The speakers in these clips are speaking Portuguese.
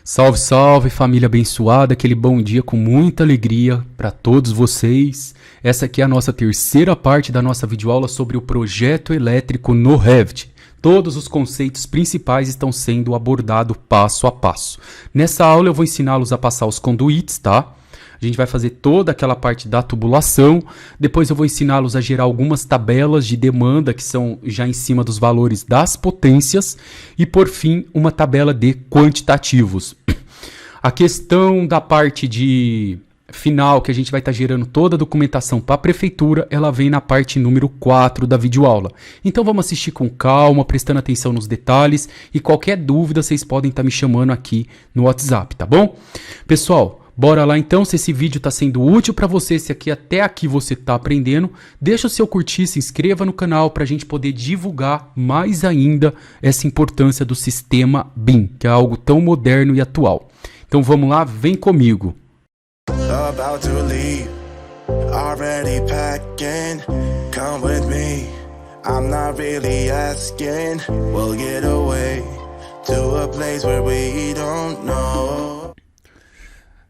Salve, salve, família abençoada, aquele bom dia com muita alegria para todos vocês. Essa aqui é a nossa terceira parte da nossa videoaula sobre o projeto elétrico no Revit. Todos os conceitos principais estão sendo abordados passo a passo. Nessa aula eu vou ensiná-los a passar os conduítes, tá? A gente vai fazer toda aquela parte da tubulação, depois eu vou ensiná-los a gerar algumas tabelas de demanda que são já em cima dos valores das potências e por fim uma tabela de quantitativos. A questão da parte de final que a gente vai estar gerando toda a documentação para a prefeitura, ela vem na parte número 4 da videoaula. Então vamos assistir com calma, prestando atenção nos detalhes e qualquer dúvida vocês podem estar me chamando aqui no WhatsApp, tá bom? Pessoal, bora lá então, se esse vídeo está sendo útil para você, se aqui até aqui você está aprendendo, deixa o seu curtir, se inscreva no canal para a gente poder divulgar mais ainda essa importância do sistema BIM, que é algo tão moderno e atual. Então vamos lá, vem comigo. About to leave, already packing, come with me, I'm not really asking, we'll get away to a place where we don't know.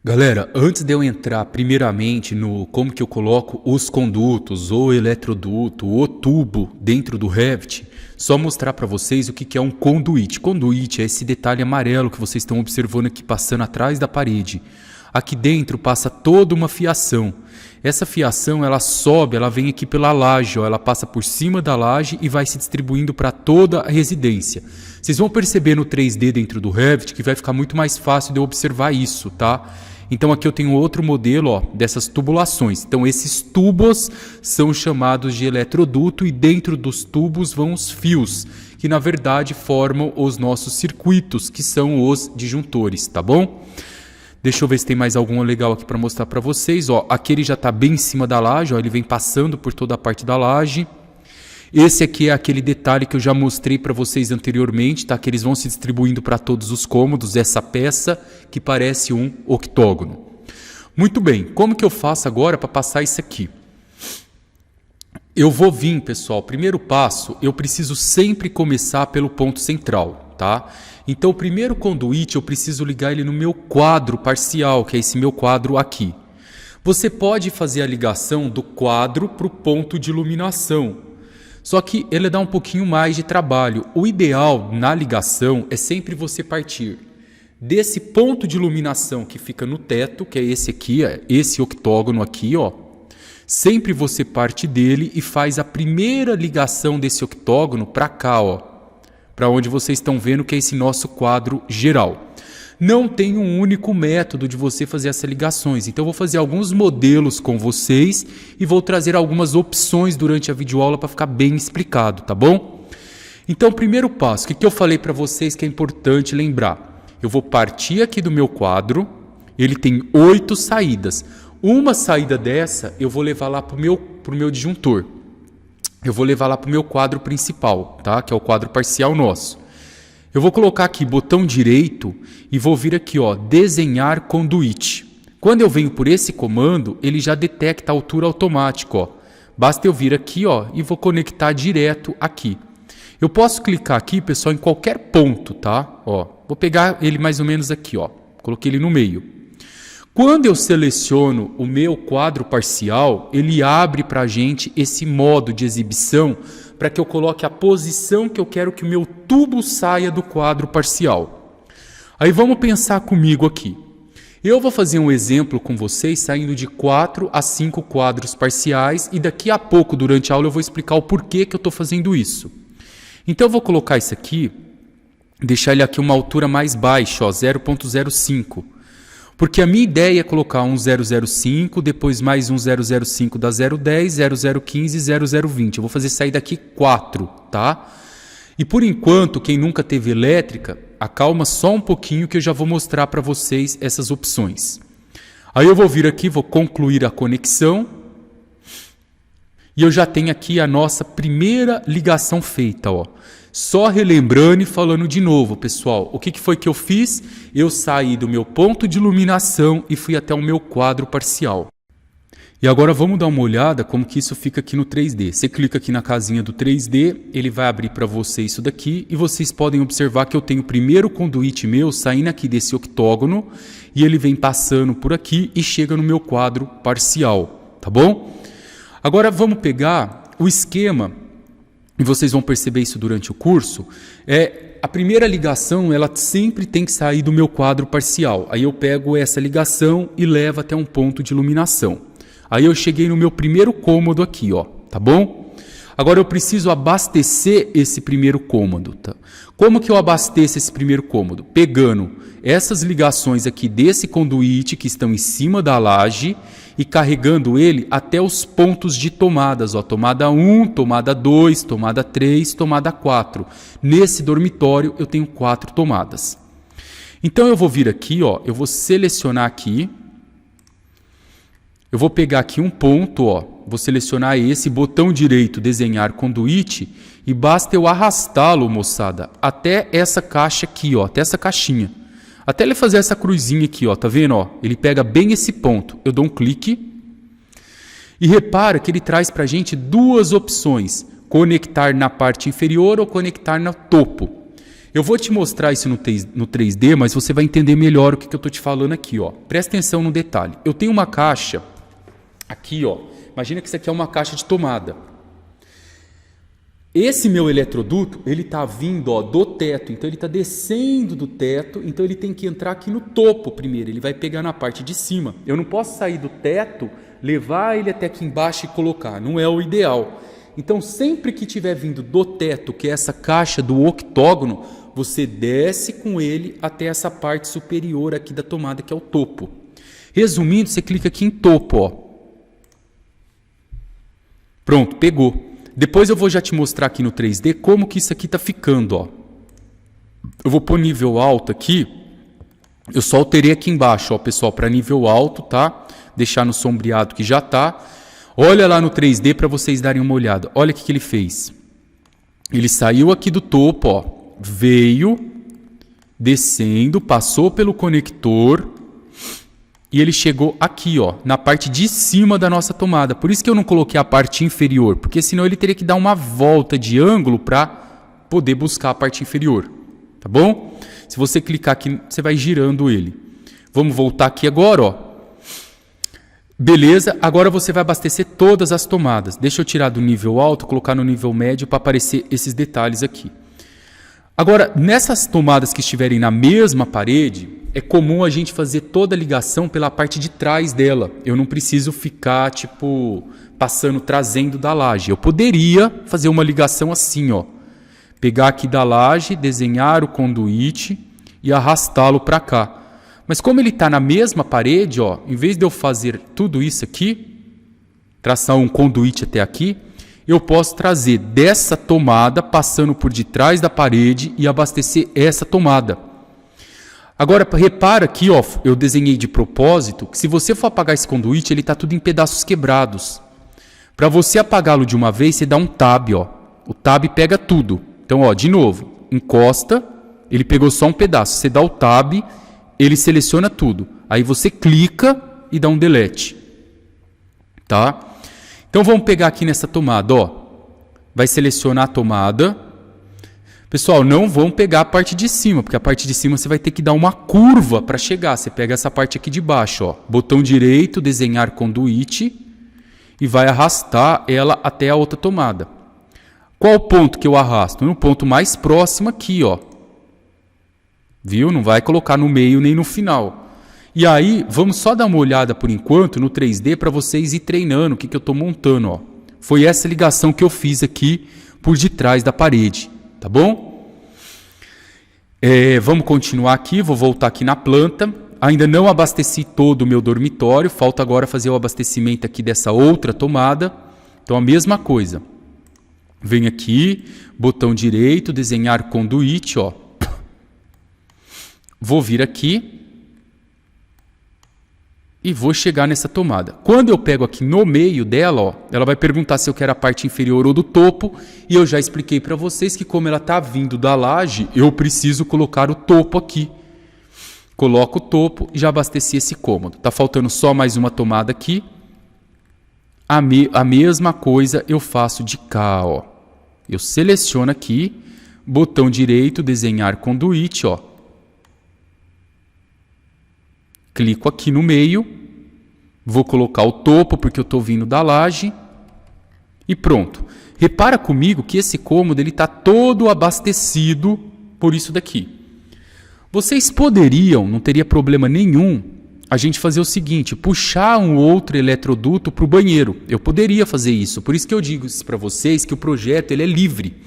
Galera, antes de eu entrar primeiramente no como que eu coloco os condutos, o eletroduto, o tubo dentro do Revit, só mostrar para vocês o que é um conduíte. Conduíte é esse detalhe amarelo que vocês estão observando aqui passando atrás da parede. Aqui dentro passa toda uma fiação. Essa fiação ela sobe, ela vem aqui pela laje, ó, ela passa por cima da laje e vai se distribuindo para toda a residência. Vocês vão perceber no 3D dentro do Revit que vai ficar muito mais fácil de eu observar isso, tá? Então aqui eu tenho outro modelo, ó, dessas tubulações. Então esses tubos são chamados de eletroduto e dentro dos tubos vão os fios, que na verdade formam os nossos circuitos, que são os disjuntores, tá bom? Deixa eu ver se tem mais alguma legal aqui para mostrar para vocês. Ó, aqui ele já está bem em cima da laje, ó, ele vem passando por toda a parte da laje. Esse aqui é aquele detalhe que eu já mostrei para vocês anteriormente, tá? Que eles vão se distribuindo para todos os cômodos, essa peça que parece um octógono. Muito bem, como que eu faço agora para passar isso aqui? Eu vou vir, pessoal, primeiro passo, eu preciso sempre começar pelo ponto central, tá? Então o primeiro conduíte eu preciso ligar ele no meu quadro parcial, que é esse meu quadro aqui. Você pode fazer a ligação do quadro para o ponto de iluminação, só que ele dá um pouquinho mais de trabalho. O ideal na ligação é sempre você partir desse ponto de iluminação que fica no teto, que é esse aqui, esse octógono aqui, ó. Sempre você parte dele e faz a primeira ligação desse octógono para cá, ó. Para onde vocês estão vendo que é esse nosso quadro geral. Não tem um único método de você fazer essas ligações, então eu vou fazer alguns modelos com vocês e vou trazer algumas opções durante a videoaula para ficar bem explicado, tá bom? Então, primeiro passo, o que eu falei para vocês que é importante lembrar? Eu vou partir aqui do meu quadro, ele tem 8 saídas. Uma saída dessa eu vou levar lá para o meu disjuntor. Eu vou levar lá para o meu quadro principal, tá? Que é o quadro parcial nosso. Eu vou colocar aqui botão direito e vou vir aqui, ó, desenhar conduíte. Quando eu venho por esse comando, ele já detecta a altura automática, ó. Basta eu vir aqui, ó, e vou conectar direto aqui. Eu posso clicar aqui, pessoal, em qualquer ponto, tá? Ó, vou pegar ele mais ou menos aqui, ó. Coloquei ele no meio. Quando eu seleciono o meu quadro parcial, ele abre para a gente esse modo de exibição para que eu coloque a posição que eu quero que o meu tubo saia do quadro parcial. Aí vamos pensar comigo aqui. Eu vou fazer um exemplo com vocês saindo de 4 a 5 quadros parciais e daqui a pouco, durante a aula, eu vou explicar o porquê que eu estou fazendo isso. Então eu vou colocar isso aqui, deixar ele aqui uma altura mais baixa, ó, 0.05. Porque a minha ideia é colocar um 005, depois mais um 005 da 010, 0015 e 0020. Eu vou fazer sair daqui 4, tá? E por enquanto, quem nunca teve elétrica, acalma só um pouquinho que eu já vou mostrar para vocês essas opções. Aí eu vou vir aqui, vou concluir a conexão. E eu já tenho aqui a nossa primeira ligação feita, ó. Só relembrando e falando de novo, pessoal, o que foi que eu fiz? Eu saí do meu ponto de iluminação e fui até o meu quadro parcial. E agora vamos dar uma olhada como que isso fica aqui no 3D. Você clica aqui na casinha do 3D, ele vai abrir para você isso daqui e vocês podem observar que eu tenho o primeiro conduíte meu saindo aqui desse octógono e ele vem passando por aqui e chega no meu quadro parcial, tá bom? Agora vamos pegar o esquema, e vocês vão perceber isso durante o curso, a primeira ligação ela sempre tem que sair do meu quadro parcial. Aí eu pego essa ligação e levo até um ponto de iluminação. Aí eu cheguei no meu primeiro cômodo aqui, ó, tá bom? Agora eu preciso abastecer esse primeiro cômodo, tá? Como que eu abasteço esse primeiro cômodo? Pegando essas ligações aqui desse conduíte que estão em cima da laje e carregando ele até os pontos de tomadas, ó, tomada 1, tomada 2, tomada 3, tomada 4. Nesse dormitório eu tenho 4 tomadas. Então eu vou vir aqui, ó, eu vou selecionar aqui. Eu vou pegar aqui um ponto, ó, vou selecionar esse, botão direito, desenhar conduíte, e basta eu arrastá-lo, moçada, até essa caixa aqui, ó, até essa caixinha. Até ele fazer essa cruzinha aqui, ó, tá vendo, ó? Ele pega bem esse ponto. Eu dou um clique e repara que ele traz pra gente duas opções, conectar na parte inferior ou conectar no topo. Eu vou te mostrar isso no 3D, mas você vai entender melhor o que eu tô te falando aqui, ó. Presta atenção no detalhe. Eu tenho uma caixa aqui, ó, imagina que isso aqui é uma caixa de tomada. Esse meu eletroduto, ele está vindo, ó, do teto, então ele está descendo do teto, então ele tem que entrar aqui no topo primeiro, ele vai pegar na parte de cima. Eu não posso sair do teto, levar ele até aqui embaixo e colocar, não é o ideal. Então sempre que estiver vindo do teto, que é essa caixa do octógono, você desce com ele até essa parte superior aqui da tomada, que é o topo. Resumindo, você clica aqui em topo, ó. Pronto, pegou. Depois eu vou já te mostrar aqui no 3D como que isso aqui está ficando, ó. Eu vou pôr nível alto aqui. Eu só alterei aqui embaixo, ó, pessoal, para nível alto, tá? Deixar no sombreado que já tá. Olha lá no 3D para vocês darem uma olhada. Olha o que ele fez. Ele saiu aqui do topo, ó. Veio, descendo, passou pelo conector e ele chegou aqui, ó, na parte de cima da nossa tomada. Por isso que eu não coloquei a parte inferior, porque senão ele teria que dar uma volta de ângulo para poder buscar a parte inferior, tá bom? Se você clicar aqui, você vai girando ele. Vamos voltar aqui agora, ó. Beleza, agora você vai abastecer todas as tomadas. Deixa eu tirar do nível alto, colocar no nível médio para aparecer esses detalhes aqui. Agora, nessas tomadas que estiverem na mesma parede, é comum a gente fazer toda a ligação pela parte de trás dela. Eu não preciso ficar, trazendo da laje. Eu poderia fazer uma ligação assim, ó. Pegar aqui da laje, desenhar o conduíte e arrastá-lo para cá. Mas como ele está na mesma parede, ó, em vez de eu fazer tudo isso aqui, traçar um conduíte até aqui, eu posso trazer dessa tomada, passando por detrás da parede e abastecer essa tomada. Agora, repara aqui, ó, eu desenhei de propósito, que se você for apagar esse conduíte, ele está tudo em pedaços quebrados. Para você apagá-lo de uma vez, você dá um tab, ó. O tab pega tudo. Então, ó, de novo, encosta, ele pegou só um pedaço. Você dá o tab, ele seleciona tudo. Aí você clica e dá um delete. Tá? Então vamos pegar aqui nessa tomada, ó. Vai selecionar a tomada. Pessoal, não vão pegar a parte de cima, porque a parte de cima você vai ter que dar uma curva para chegar. Você pega essa parte aqui de baixo, ó. Botão direito, desenhar conduíte e vai arrastar ela até a outra tomada. Qual ponto que eu arrasto? No ponto mais próximo aqui, ó. Viu? Não vai colocar no meio nem no final. E aí, vamos só dar uma olhada por enquanto no 3D para vocês ir treinando o que eu estou montando, ó. Foi essa ligação que eu fiz aqui por detrás da parede, tá bom? Vamos continuar aqui, vou voltar aqui na planta. Ainda não abasteci todo o meu dormitório, falta agora fazer o abastecimento aqui dessa outra tomada. Então a mesma coisa. Vem aqui, botão direito, desenhar conduíte, ó. Vou vir aqui e vou chegar nessa tomada. Quando eu pego aqui no meio dela, ó, ela vai perguntar se eu quero a parte inferior ou do topo, e eu já expliquei para vocês que como ela está vindo da laje, eu preciso colocar o topo aqui. Coloco o topo e já abasteci esse cômodo. Tá faltando só mais uma tomada aqui. A mesma coisa eu faço de cá, ó. Eu seleciono aqui, botão direito, desenhar conduíte, ó. Clico aqui no meio, vou colocar o topo porque eu estou vindo da laje e pronto. Repara comigo que esse cômodo está todo abastecido por isso daqui. Vocês poderiam, não teria problema nenhum, a gente fazer o seguinte, puxar um outro eletroduto para o banheiro. Eu poderia fazer isso, por isso que eu digo para vocês que o projeto ele é livre.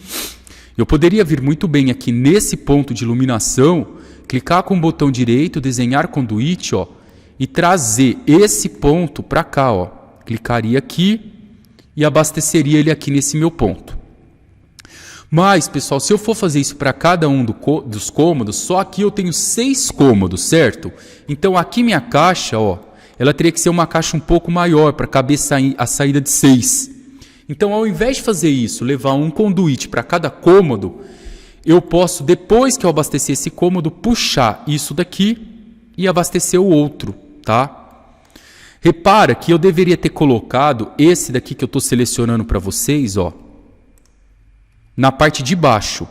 Eu poderia vir muito bem aqui nesse ponto de iluminação, clicar com o botão direito, desenhar conduíte, ó, e trazer esse ponto para cá, ó. Clicaria aqui e abasteceria ele aqui nesse meu ponto. Mas, pessoal, se eu for fazer isso para cada um dos cômodos, só aqui eu tenho 6 cômodos, certo? Então aqui minha caixa, ó, ela teria que ser uma caixa um pouco maior para caber a saída de 6. Então, ao invés de fazer isso, levar um conduíte para cada cômodo, eu posso, depois que eu abastecer esse cômodo, puxar isso daqui e abastecer o outro, tá? Repara que eu deveria ter colocado esse daqui que eu estou selecionando para vocês, ó, na parte de baixo,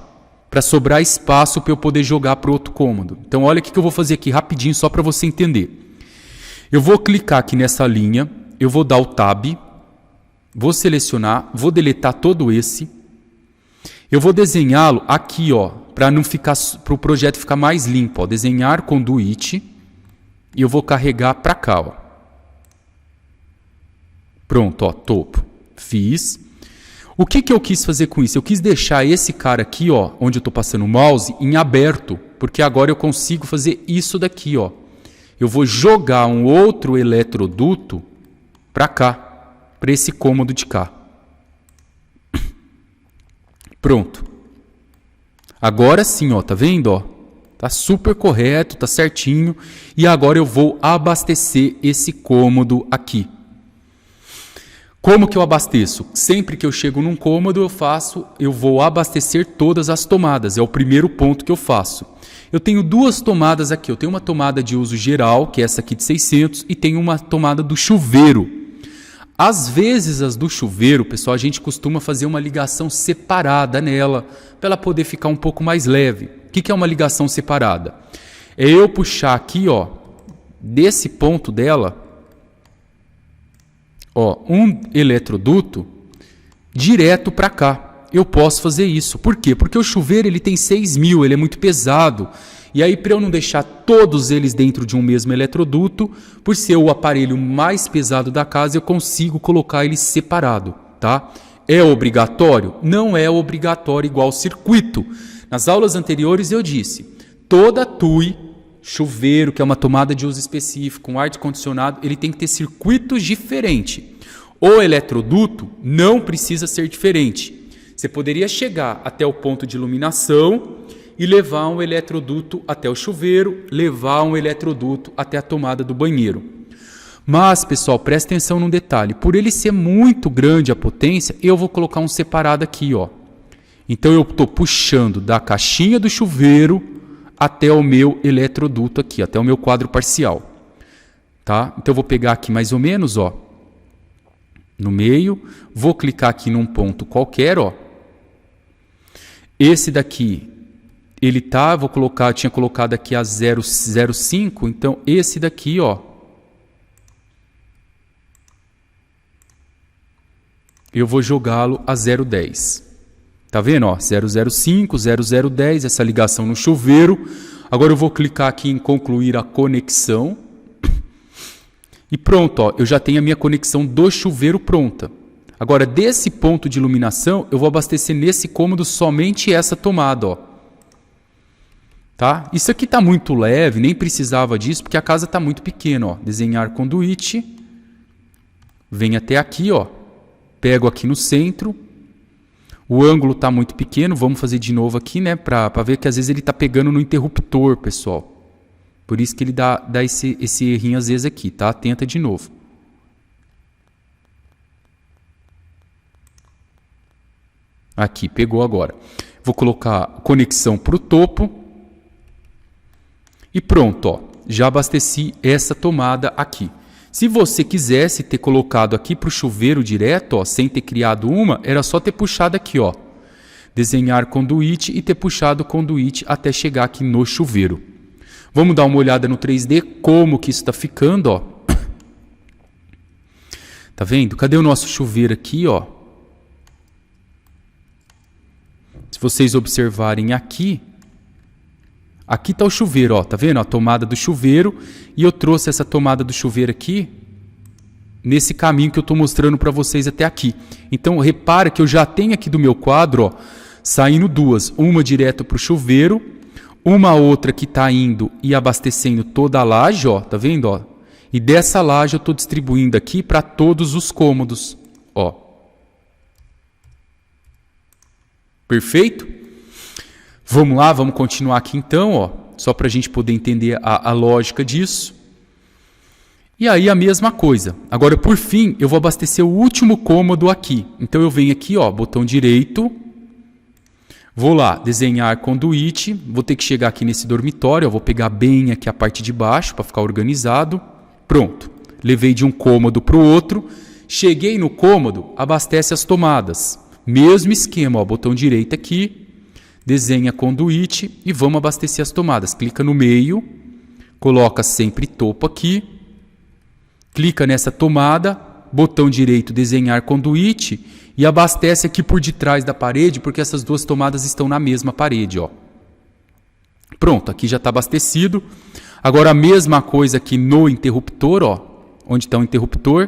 para sobrar espaço para eu poder jogar para o outro cômodo. Então, olha o que eu vou fazer aqui rapidinho, só para você entender. Eu vou clicar aqui nessa linha, eu vou dar o Tab, vou selecionar, vou deletar todo esse. Eu vou desenhá-lo aqui, ó, para o projeto ficar mais limpo. Ó, desenhar conduíte e eu vou carregar para cá. Ó. Pronto, ó, topo. Fiz. O que eu quis fazer com isso? Eu quis deixar esse cara aqui, ó, onde eu estou passando o mouse, em aberto, porque agora eu consigo fazer isso daqui. Ó. Eu vou jogar um outro eletroduto para cá, para esse cômodo de cá. Pronto. Agora sim, ó, tá vendo? Ó? Tá super correto, tá certinho. E agora eu vou abastecer esse cômodo aqui. Como que eu abasteço? Sempre que eu chego num cômodo, eu vou abastecer todas as tomadas. É o primeiro ponto que eu faço. Eu tenho 2 tomadas aqui. Eu tenho uma tomada de uso geral, que é essa aqui de 600, e tenho uma tomada do chuveiro. Às vezes, as do chuveiro, pessoal, a gente costuma fazer uma ligação separada nela, para ela poder ficar um pouco mais leve. O que é uma ligação separada? É eu puxar aqui, ó, desse ponto dela, ó, um eletroduto direto para cá. Eu posso fazer isso. Por quê? Porque o chuveiro ele tem 6.000, ele é muito pesado. E aí, para eu não deixar todos eles dentro de um mesmo eletroduto, por ser o aparelho mais pesado da casa, eu consigo colocar ele separado, tá? É obrigatório? Não é obrigatório igual circuito. Nas aulas anteriores eu disse, toda TUI, chuveiro, que é uma tomada de uso específico, um ar-condicionado, ele tem que ter circuitos diferentes. O eletroduto não precisa ser diferente. Você poderia chegar até o ponto de iluminação e levar um eletroduto até o chuveiro, levar um eletroduto até a tomada do banheiro. Mas, pessoal, presta atenção num detalhe. Por ele ser muito grande a potência, eu vou colocar um separado aqui, ó. Então, eu estou puxando da caixinha do chuveiro até o meu eletroduto aqui, até o meu quadro parcial. Tá? Então, eu vou pegar aqui mais ou menos, ó, no meio. Vou clicar aqui num ponto qualquer, ó. Esse daqui... ele tá, vou colocar, tinha colocado aqui a 0,05, então esse daqui, ó, eu vou jogá-lo a 0,10. Tá vendo, ó? 0,05, 0,010, essa ligação no chuveiro. Agora eu vou clicar aqui em concluir a conexão. E pronto, ó, eu já tenho a minha conexão do chuveiro pronta. Agora, desse ponto de iluminação, eu vou abastecer nesse cômodo somente essa tomada, ó. Tá? Isso aqui está muito leve, nem precisava disso, porque a casa está muito pequena. Ó. Desenhar conduíte, vem até aqui, ó. Pego aqui no centro, o ângulo está muito pequeno, vamos fazer de novo aqui, né, para ver que às vezes ele está pegando no interruptor, pessoal. Por isso que ele dá esse errinho às vezes aqui, tá? Tenta de novo. Aqui, pegou agora. Vou colocar conexão para o topo. E pronto, ó, já abasteci essa tomada aqui. Se você quisesse ter colocado aqui para o chuveiro direto, ó, sem ter criado uma, era só ter puxado aqui, ó. Desenhar conduíte e ter puxado o conduíte até chegar aqui no chuveiro. Vamos dar uma olhada no 3D, como que isso está ficando, ó. Tá vendo? Cadê o nosso chuveiro aqui, ó? Se vocês observarem aqui, aqui está o chuveiro, ó, tá vendo? A tomada do chuveiro, e eu trouxe essa tomada do chuveiro aqui, nesse caminho que eu estou mostrando para vocês até aqui. Então, repara que eu já tenho aqui do meu quadro, ó, saindo duas, uma direto para o chuveiro, uma outra que está indo e abastecendo toda a laje, ó, tá vendo, ó? E dessa laje eu estou distribuindo aqui para todos os cômodos, ó. Perfeito? Vamos lá, vamos continuar aqui então, ó, só para a gente poder entender a lógica disso. E aí a mesma coisa. Agora, por fim, eu vou abastecer o último cômodo aqui. Então eu venho aqui, ó, botão direito, vou lá, desenhar conduíte, vou ter que chegar aqui nesse dormitório, eu vou pegar bem aqui a parte de baixo para ficar organizado. Pronto, levei de um cômodo para o outro, cheguei no cômodo, abastece as tomadas. Mesmo esquema, ó, botão direito aqui, desenha conduíte e vamos abastecer as tomadas. Clica no meio, coloca sempre topo aqui, clica nessa tomada, botão direito, desenhar conduíte e abastece aqui por detrás da parede, porque essas duas tomadas estão na mesma parede, ó. Pronto, aqui já está abastecido. Agora a mesma coisa aqui no interruptor, ó, onde está o interruptor,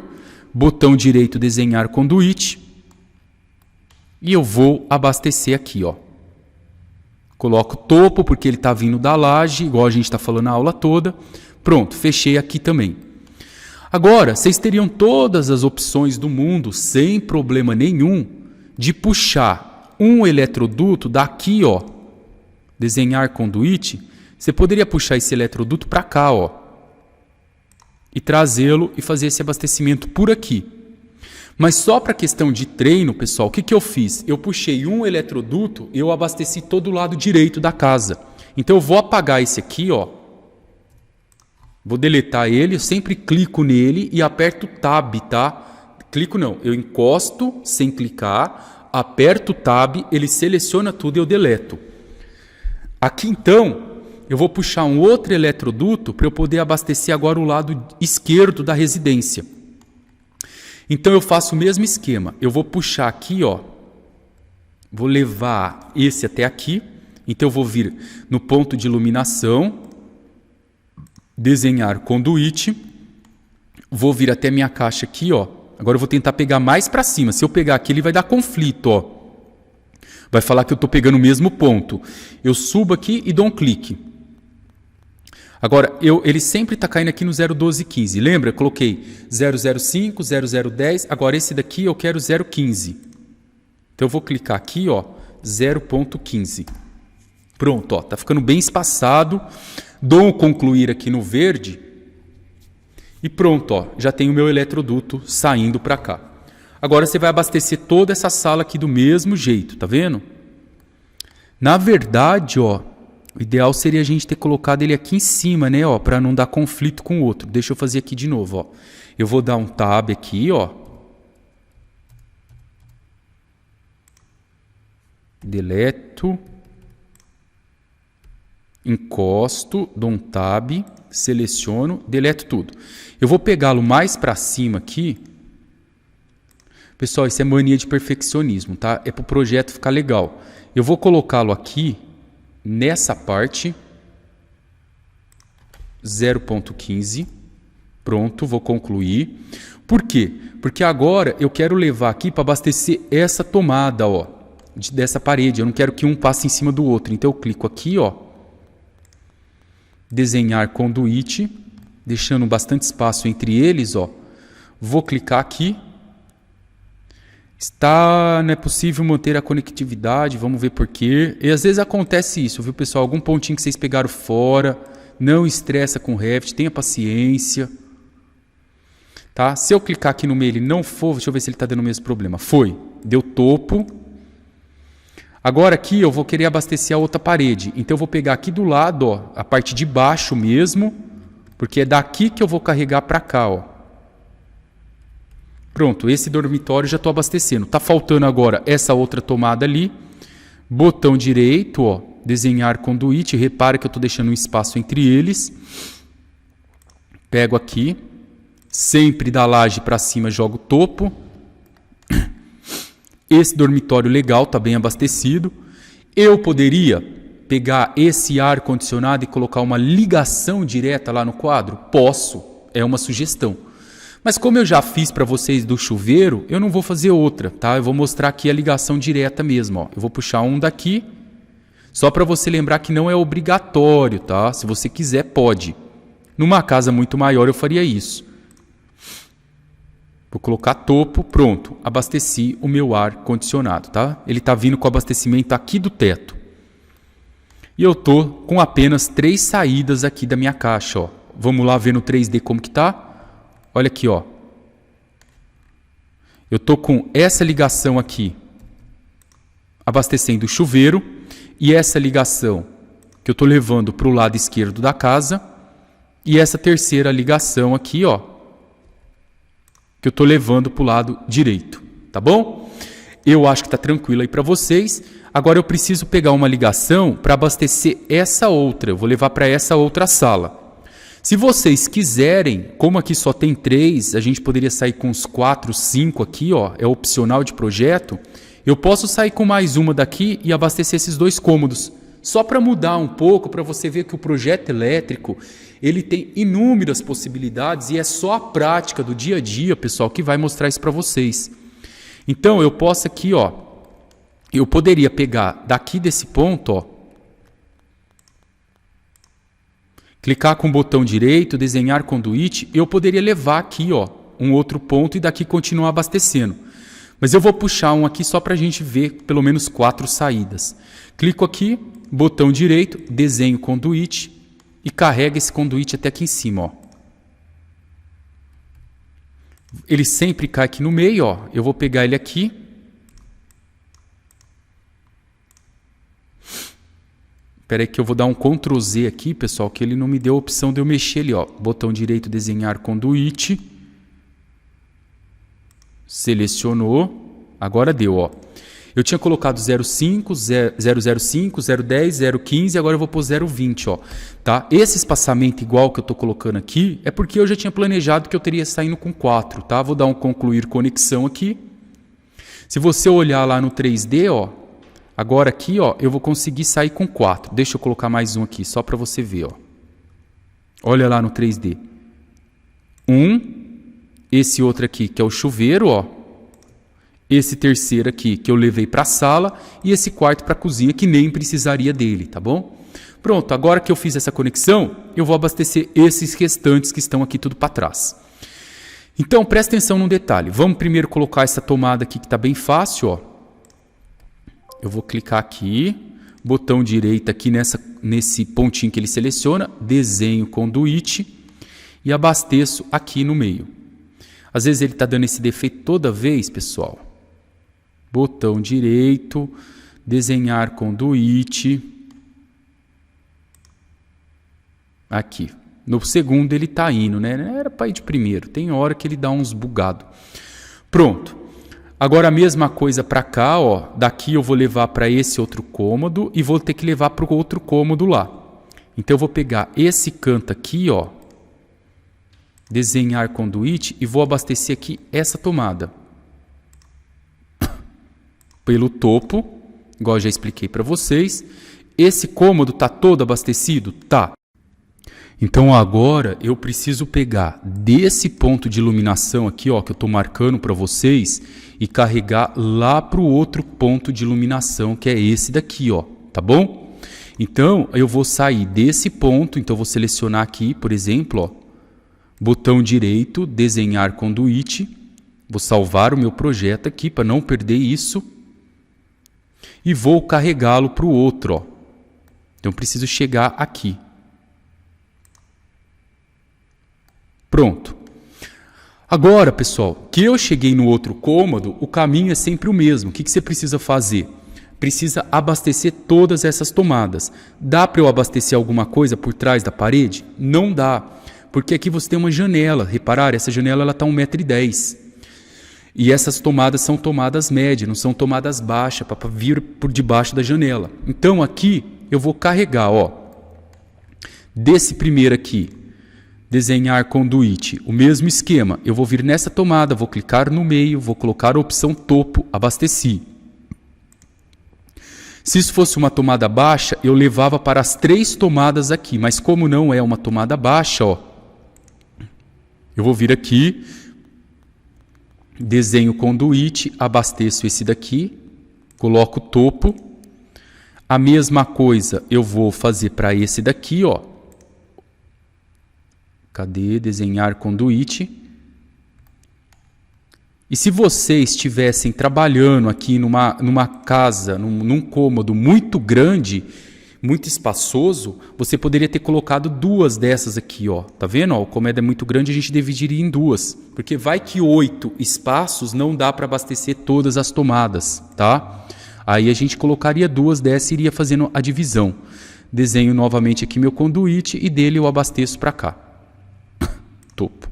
botão direito, desenhar conduíte e eu vou abastecer aqui, ó. Coloco topo porque ele está vindo da laje, igual a gente está falando na aula toda. Pronto, fechei aqui também. Agora, vocês teriam todas as opções do mundo, sem problema nenhum, de puxar um eletroduto daqui, ó, desenhar conduíte. Você poderia puxar esse eletroduto para cá, ó, e trazê-lo e fazer esse abastecimento por aqui. Mas só para questão de treino, pessoal, o que que eu fiz? Eu puxei um eletroduto e eu abasteci todo o lado direito da casa. Então eu vou apagar esse aqui, ó. Vou deletar ele, eu sempre clico nele e aperto Tab, tá? Clico não, eu encosto sem clicar, aperto Tab, ele seleciona tudo e eu deleto. Aqui então, eu vou puxar um outro eletroduto para eu poder abastecer agora o lado esquerdo da residência. Então eu faço o mesmo esquema, eu vou puxar aqui, ó, vou levar esse até aqui, então eu vou vir no ponto de iluminação, desenhar conduíte, vou vir até minha caixa aqui, ó. Agora eu vou tentar pegar mais para cima. Se eu pegar aqui, ele vai dar conflito, ó. Vai falar que eu estou pegando o mesmo ponto. Eu subo aqui e dou um clique. Agora, ele sempre está caindo aqui no 01215. Lembra? Eu coloquei 005, 0010. Agora esse daqui eu quero 015. Então eu vou clicar aqui, ó, 0.15. Pronto, ó, tá ficando bem espaçado. Dou um concluir aqui no verde e pronto, ó, já tenho o meu eletroduto saindo para cá. Agora você vai abastecer toda essa sala aqui do mesmo jeito, tá vendo? Na verdade, ó, o ideal seria a gente ter colocado ele aqui em cima, né, ó, para não dar conflito com o outro. Deixa eu fazer aqui de novo, ó. Eu vou dar um tab aqui, ó. Deleto. Encosto, dou um tab, seleciono, deleto tudo. Eu vou pegá-lo mais para cima aqui. Pessoal, isso é mania de perfeccionismo, tá? É para o projeto ficar legal. Eu vou colocá-lo aqui, nessa parte, 0.15. Pronto, vou concluir. Por quê? Porque agora eu quero levar aqui para abastecer essa tomada, ó, dessa parede. Eu não quero que um passe em cima do outro. Então eu clico aqui, ó. Desenhar conduíte, deixando bastante espaço entre eles, ó. Vou clicar aqui. Não é possível manter a conectividade, vamos ver por quê. E às vezes acontece isso, viu, pessoal? Algum pontinho que vocês pegaram fora, não estressa com o Revit, tenha paciência. Tá? Se eu clicar aqui no meio e ele não for, deixa eu ver se ele está dando o mesmo problema. Foi, deu topo. Agora aqui eu vou querer abastecer a outra parede. Então eu vou pegar aqui do lado, ó, a parte de baixo mesmo, porque é daqui que eu vou carregar para cá, ó. Pronto, esse dormitório já estou abastecendo. Tá faltando agora essa outra tomada ali. Botão direito, ó, desenhar conduíte. Repara que eu estou deixando um espaço entre eles. Pego aqui. Sempre da laje para cima jogo o topo. Esse dormitório legal, está bem abastecido. Eu poderia pegar esse ar-condicionado e colocar uma ligação direta lá no quadro? Posso, é uma sugestão. Mas como eu já fiz para vocês do chuveiro, eu não vou fazer outra, tá? Eu vou mostrar aqui a ligação direta mesmo, ó. Eu vou puxar um daqui, só para você lembrar que não é obrigatório, tá? Se você quiser, pode. Numa casa muito maior eu faria isso. Vou colocar topo, pronto, abasteci o meu ar-condicionado, tá? Ele está vindo com abastecimento aqui do teto. E eu tô com apenas 3 saídas aqui da minha caixa, ó. Vamos lá ver no 3D como que tá? Olha aqui, ó. Eu tô com essa ligação aqui, abastecendo o chuveiro, e essa ligação que eu tô levando para o lado esquerdo da casa, e essa terceira ligação aqui, ó, que eu estou levando para o lado direito, tá bom? Eu acho que está tranquilo aí para vocês. Agora eu preciso pegar uma ligação para abastecer essa outra. Eu vou levar para essa outra sala. Se vocês quiserem, como aqui só tem 3, a gente poderia sair com uns 4, 5 aqui, ó, é opcional de projeto. Eu posso sair com mais uma daqui e abastecer esses 2 cômodos. Só para mudar um pouco, para você ver que o projeto elétrico, ele tem inúmeras possibilidades e é só a prática do dia a dia, pessoal, que vai mostrar isso para vocês. Então, eu posso aqui, ó, eu poderia pegar daqui desse ponto, ó, clicar com o botão direito, desenhar conduíte, eu poderia levar aqui, ó, um outro ponto e daqui continuar abastecendo. Mas eu vou puxar um aqui só para a gente ver pelo menos 4 saídas. Clico aqui, botão direito, desenho conduíte e carrega esse conduíte até aqui em cima, ó. Ele sempre cai aqui no meio, ó. Eu vou pegar ele aqui. Espera aí que eu vou dar um Ctrl Z aqui, pessoal, que ele não me deu a opção de eu mexer ali, ó. Botão direito, desenhar conduíte. Selecionou. Agora deu, ó. Eu tinha colocado 0,5, 0,05, 0,10, 0,15, agora eu vou pôr 0,20, ó, tá? Esse espaçamento igual que eu estou colocando aqui é porque eu já tinha planejado que eu teria saindo com 4, tá? Vou dar um concluir conexão aqui. Se você olhar lá no 3D, ó, agora aqui, ó, eu vou conseguir sair com 4. Deixa eu colocar mais um aqui, só para você ver, ó. Olha lá no 3D. Esse outro aqui que é o chuveiro, ó. Esse terceiro aqui que eu levei para a sala e esse quarto para a cozinha que nem precisaria dele, tá bom? Pronto, agora que eu fiz essa conexão, eu vou abastecer esses restantes que estão aqui tudo para trás. Então, presta atenção num detalhe. Vamos primeiro colocar essa tomada aqui que está bem fácil, ó. Eu vou clicar aqui, botão direito aqui nesse pontinho que ele seleciona, desenho conduíte e abasteço aqui no meio. Às vezes ele está dando esse defeito toda vez, pessoal. Botão direito, desenhar conduíte. Aqui. No segundo ele está indo, né? Era para ir de primeiro. Tem hora que ele dá uns bugados. Pronto. Agora a mesma coisa para cá, ó. Daqui eu vou levar para esse outro cômodo e vou ter que levar para o outro cômodo lá. Então eu vou pegar esse canto aqui, ó. Desenhar conduíte e vou abastecer aqui essa tomada. Pelo topo, igual eu já expliquei para vocês. Esse cômodo está todo abastecido? Tá. Então agora eu preciso pegar desse ponto de iluminação aqui, ó, que eu estou marcando para vocês, e carregar lá para o outro ponto de iluminação, que é esse daqui, ó, tá bom? Então eu vou sair desse ponto, então eu vou selecionar aqui, por exemplo, ó, botão direito, desenhar conduíte, vou salvar o meu projeto aqui para não perder isso. E vou carregá-lo para o outro, ó. Então, preciso chegar aqui. Pronto. Agora, pessoal, que eu cheguei no outro cômodo, o caminho é sempre o mesmo. O que você precisa fazer? Precisa abastecer todas essas tomadas. Dá para eu abastecer alguma coisa por trás da parede? Não dá. Porque aqui você tem uma janela. Reparar, essa janela está 1,10 m. E essas tomadas são tomadas médias, não são tomadas baixas, para vir por debaixo da janela. Então aqui eu vou carregar, ó, desse primeiro aqui, desenhar conduíte, o mesmo esquema. Eu vou vir nessa tomada, vou clicar no meio, vou colocar a opção topo, abasteci. Se isso fosse uma tomada baixa, eu levava para as 3 tomadas aqui, mas como não é uma tomada baixa, ó, eu vou vir aqui, desenho conduíte, abasteço esse daqui, coloco o topo. A mesma coisa eu vou fazer para esse daqui, ó. Cadê? Desenhar conduíte. E se vocês estivessem trabalhando aqui numa casa, num cômodo muito grande, muito espaçoso, você poderia ter colocado 2 dessas aqui, ó. Tá vendo? Ó, o cômodo é muito grande, a gente dividiria em 2. Porque vai que 8 espaços não dá para abastecer todas as tomadas, tá? Aí a gente colocaria 2 dessas e iria fazendo a divisão. Desenho novamente aqui meu conduíte e dele eu abasteço para cá. Topo.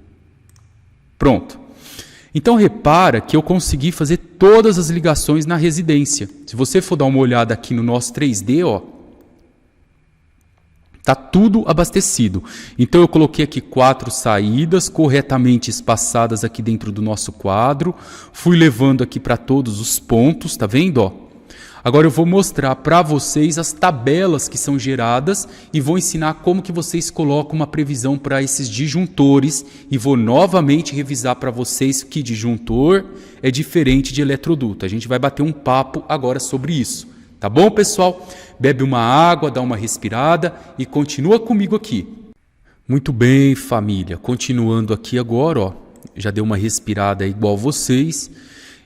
Pronto. Então repara que eu consegui fazer todas as ligações na residência. Se você for dar uma olhada aqui no nosso 3D, ó, tá tudo abastecido. Então eu coloquei aqui 4 saídas corretamente espaçadas aqui dentro do nosso quadro. Fui levando aqui para todos os pontos, tá vendo, ó? Agora eu vou mostrar para vocês as tabelas que são geradas e vou ensinar como que vocês colocam uma previsão para esses disjuntores e vou novamente revisar para vocês que disjuntor é diferente de eletroduto. A gente vai bater um papo agora sobre isso. Tá bom, pessoal? Bebe uma água, dá uma respirada e continua comigo aqui. Muito bem, família. Continuando aqui agora, ó, já dei uma respirada igual vocês.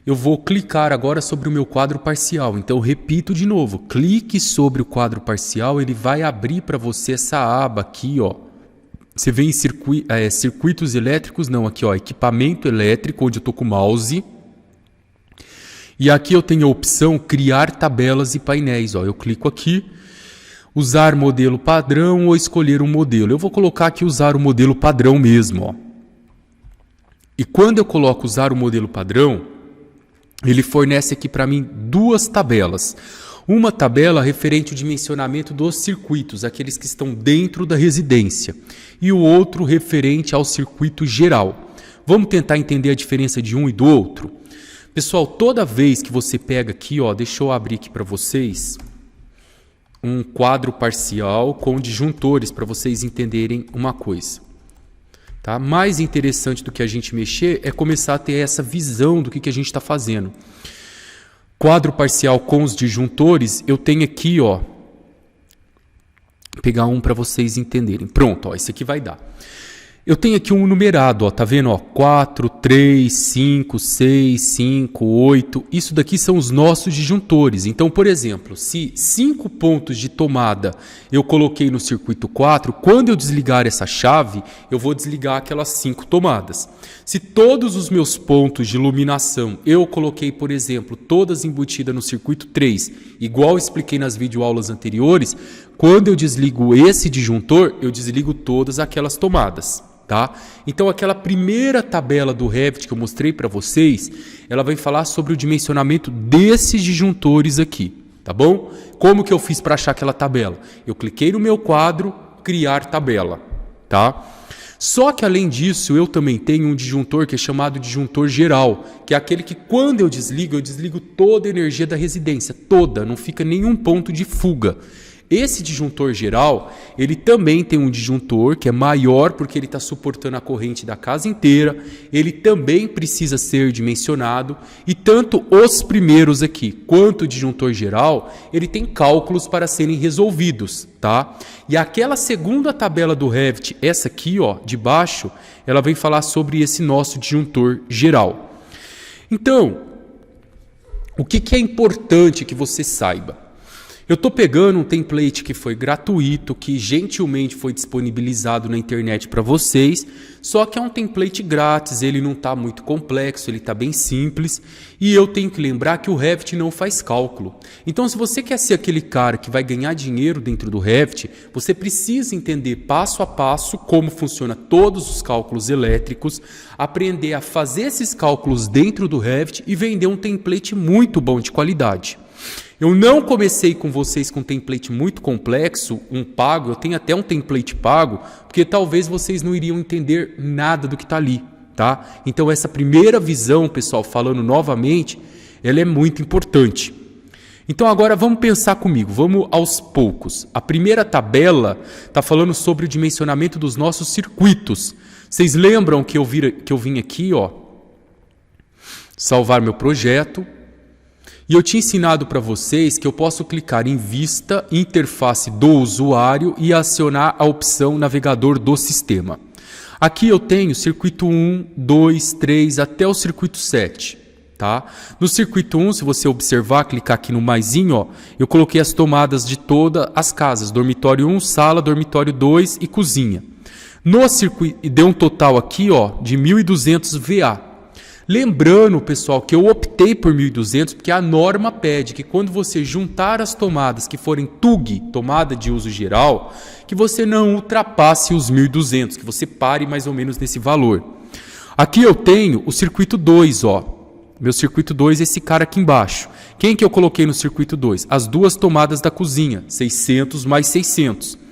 Eu vou clicar agora sobre o meu quadro parcial. Então, repito de novo. Clique sobre o quadro parcial, ele vai abrir para você essa aba aqui, ó. Você vê em circuitos elétricos, não, aqui, ó, equipamento elétrico, onde eu estou com o mouse. E aqui eu tenho a opção criar tabelas e painéis, ó. Eu clico aqui, usar modelo padrão ou escolher um modelo. Eu vou colocar aqui usar o modelo padrão mesmo, ó. E quando eu coloco usar o modelo padrão, ele fornece aqui para mim 2 tabelas. Uma tabela referente ao dimensionamento dos circuitos, aqueles que estão dentro da residência. E o outro referente ao circuito geral. Vamos tentar entender a diferença de um e do outro? Pessoal, toda vez que você pega aqui, ó, deixa eu abrir aqui para vocês um quadro parcial com disjuntores para vocês entenderem uma coisa. Tá? Mais interessante do que a gente mexer é começar a ter essa visão do que a gente está fazendo. Quadro parcial com os disjuntores, eu tenho aqui, ó, pegar um para vocês entenderem. Pronto, ó, esse aqui vai dar. Eu tenho aqui um numerado, ó, tá vendo? Ó, 4, 3, 5, 6, 5, 8. Isso daqui são os nossos disjuntores. Então, por exemplo, se 5 pontos de tomada eu coloquei no circuito 4, quando eu desligar essa chave, eu vou desligar aquelas 5 tomadas. Se todos os meus pontos de iluminação eu coloquei, por exemplo, todas embutidas no circuito 3, igual eu expliquei nas videoaulas anteriores, quando eu desligo esse disjuntor, eu desligo todas aquelas tomadas. Tá? Então aquela primeira tabela do Revit que eu mostrei para vocês, ela vai falar sobre o dimensionamento desses disjuntores aqui, tá bom? Como que eu fiz para achar aquela tabela? Eu cliquei no meu quadro, criar tabela, tá? Só que além disso, eu também tenho um disjuntor que é chamado disjuntor geral, que é aquele que quando eu desligo toda a energia da residência, toda, não fica nenhum ponto de fuga. Esse disjuntor geral, ele também tem um disjuntor que é maior porque ele está suportando a corrente da casa inteira, ele também precisa ser dimensionado e tanto os primeiros aqui quanto o disjuntor geral, ele tem cálculos para serem resolvidos, tá? E aquela segunda tabela do Revit, essa aqui, ó, de baixo, ela vem falar sobre esse nosso disjuntor geral. Então, o que é importante que você saiba? Eu estou pegando um template que foi gratuito, que gentilmente foi disponibilizado na internet para vocês, só que é um template grátis, ele não está muito complexo, ele está bem simples, e eu tenho que lembrar que o Revit não faz cálculo. Então, se você quer ser aquele cara que vai ganhar dinheiro dentro do Revit, você precisa entender passo a passo como funciona todos os cálculos elétricos, aprender a fazer esses cálculos dentro do Revit e vender um template muito bom de qualidade. Eu não comecei com vocês com um template muito complexo, um pago, eu tenho até um template pago, porque talvez vocês não iriam entender nada do que está ali, tá? Então essa primeira visão, pessoal, falando novamente, ela é muito importante. Então agora vamos pensar comigo, vamos aos poucos. A primeira tabela está falando sobre o dimensionamento dos nossos circuitos. Vocês lembram que eu vim aqui, ó, salvar meu projeto, e eu tinha ensinado para vocês que eu posso clicar em Vista, Interface do usuário e acionar a opção Navegador do sistema. Aqui eu tenho circuito 1, 2, 3 até o circuito 7. Tá? No circuito 1, se você observar, clicar aqui no maisinho, ó, eu coloquei as tomadas de todas as casas. Dormitório 1, sala, dormitório 2 e cozinha. No circuito, deu um total aqui, ó, de 1.200 VA. Lembrando, pessoal, que eu optei por 1.200 porque a norma pede que quando você juntar as tomadas que forem TUG, tomada de uso geral, que você não ultrapasse os 1.200, que você pare mais ou menos nesse valor. Aqui eu tenho o circuito 2, ó. Meu circuito 2 é esse cara aqui embaixo. Quem que eu coloquei no circuito 2? As duas tomadas da cozinha, 600 mais 600.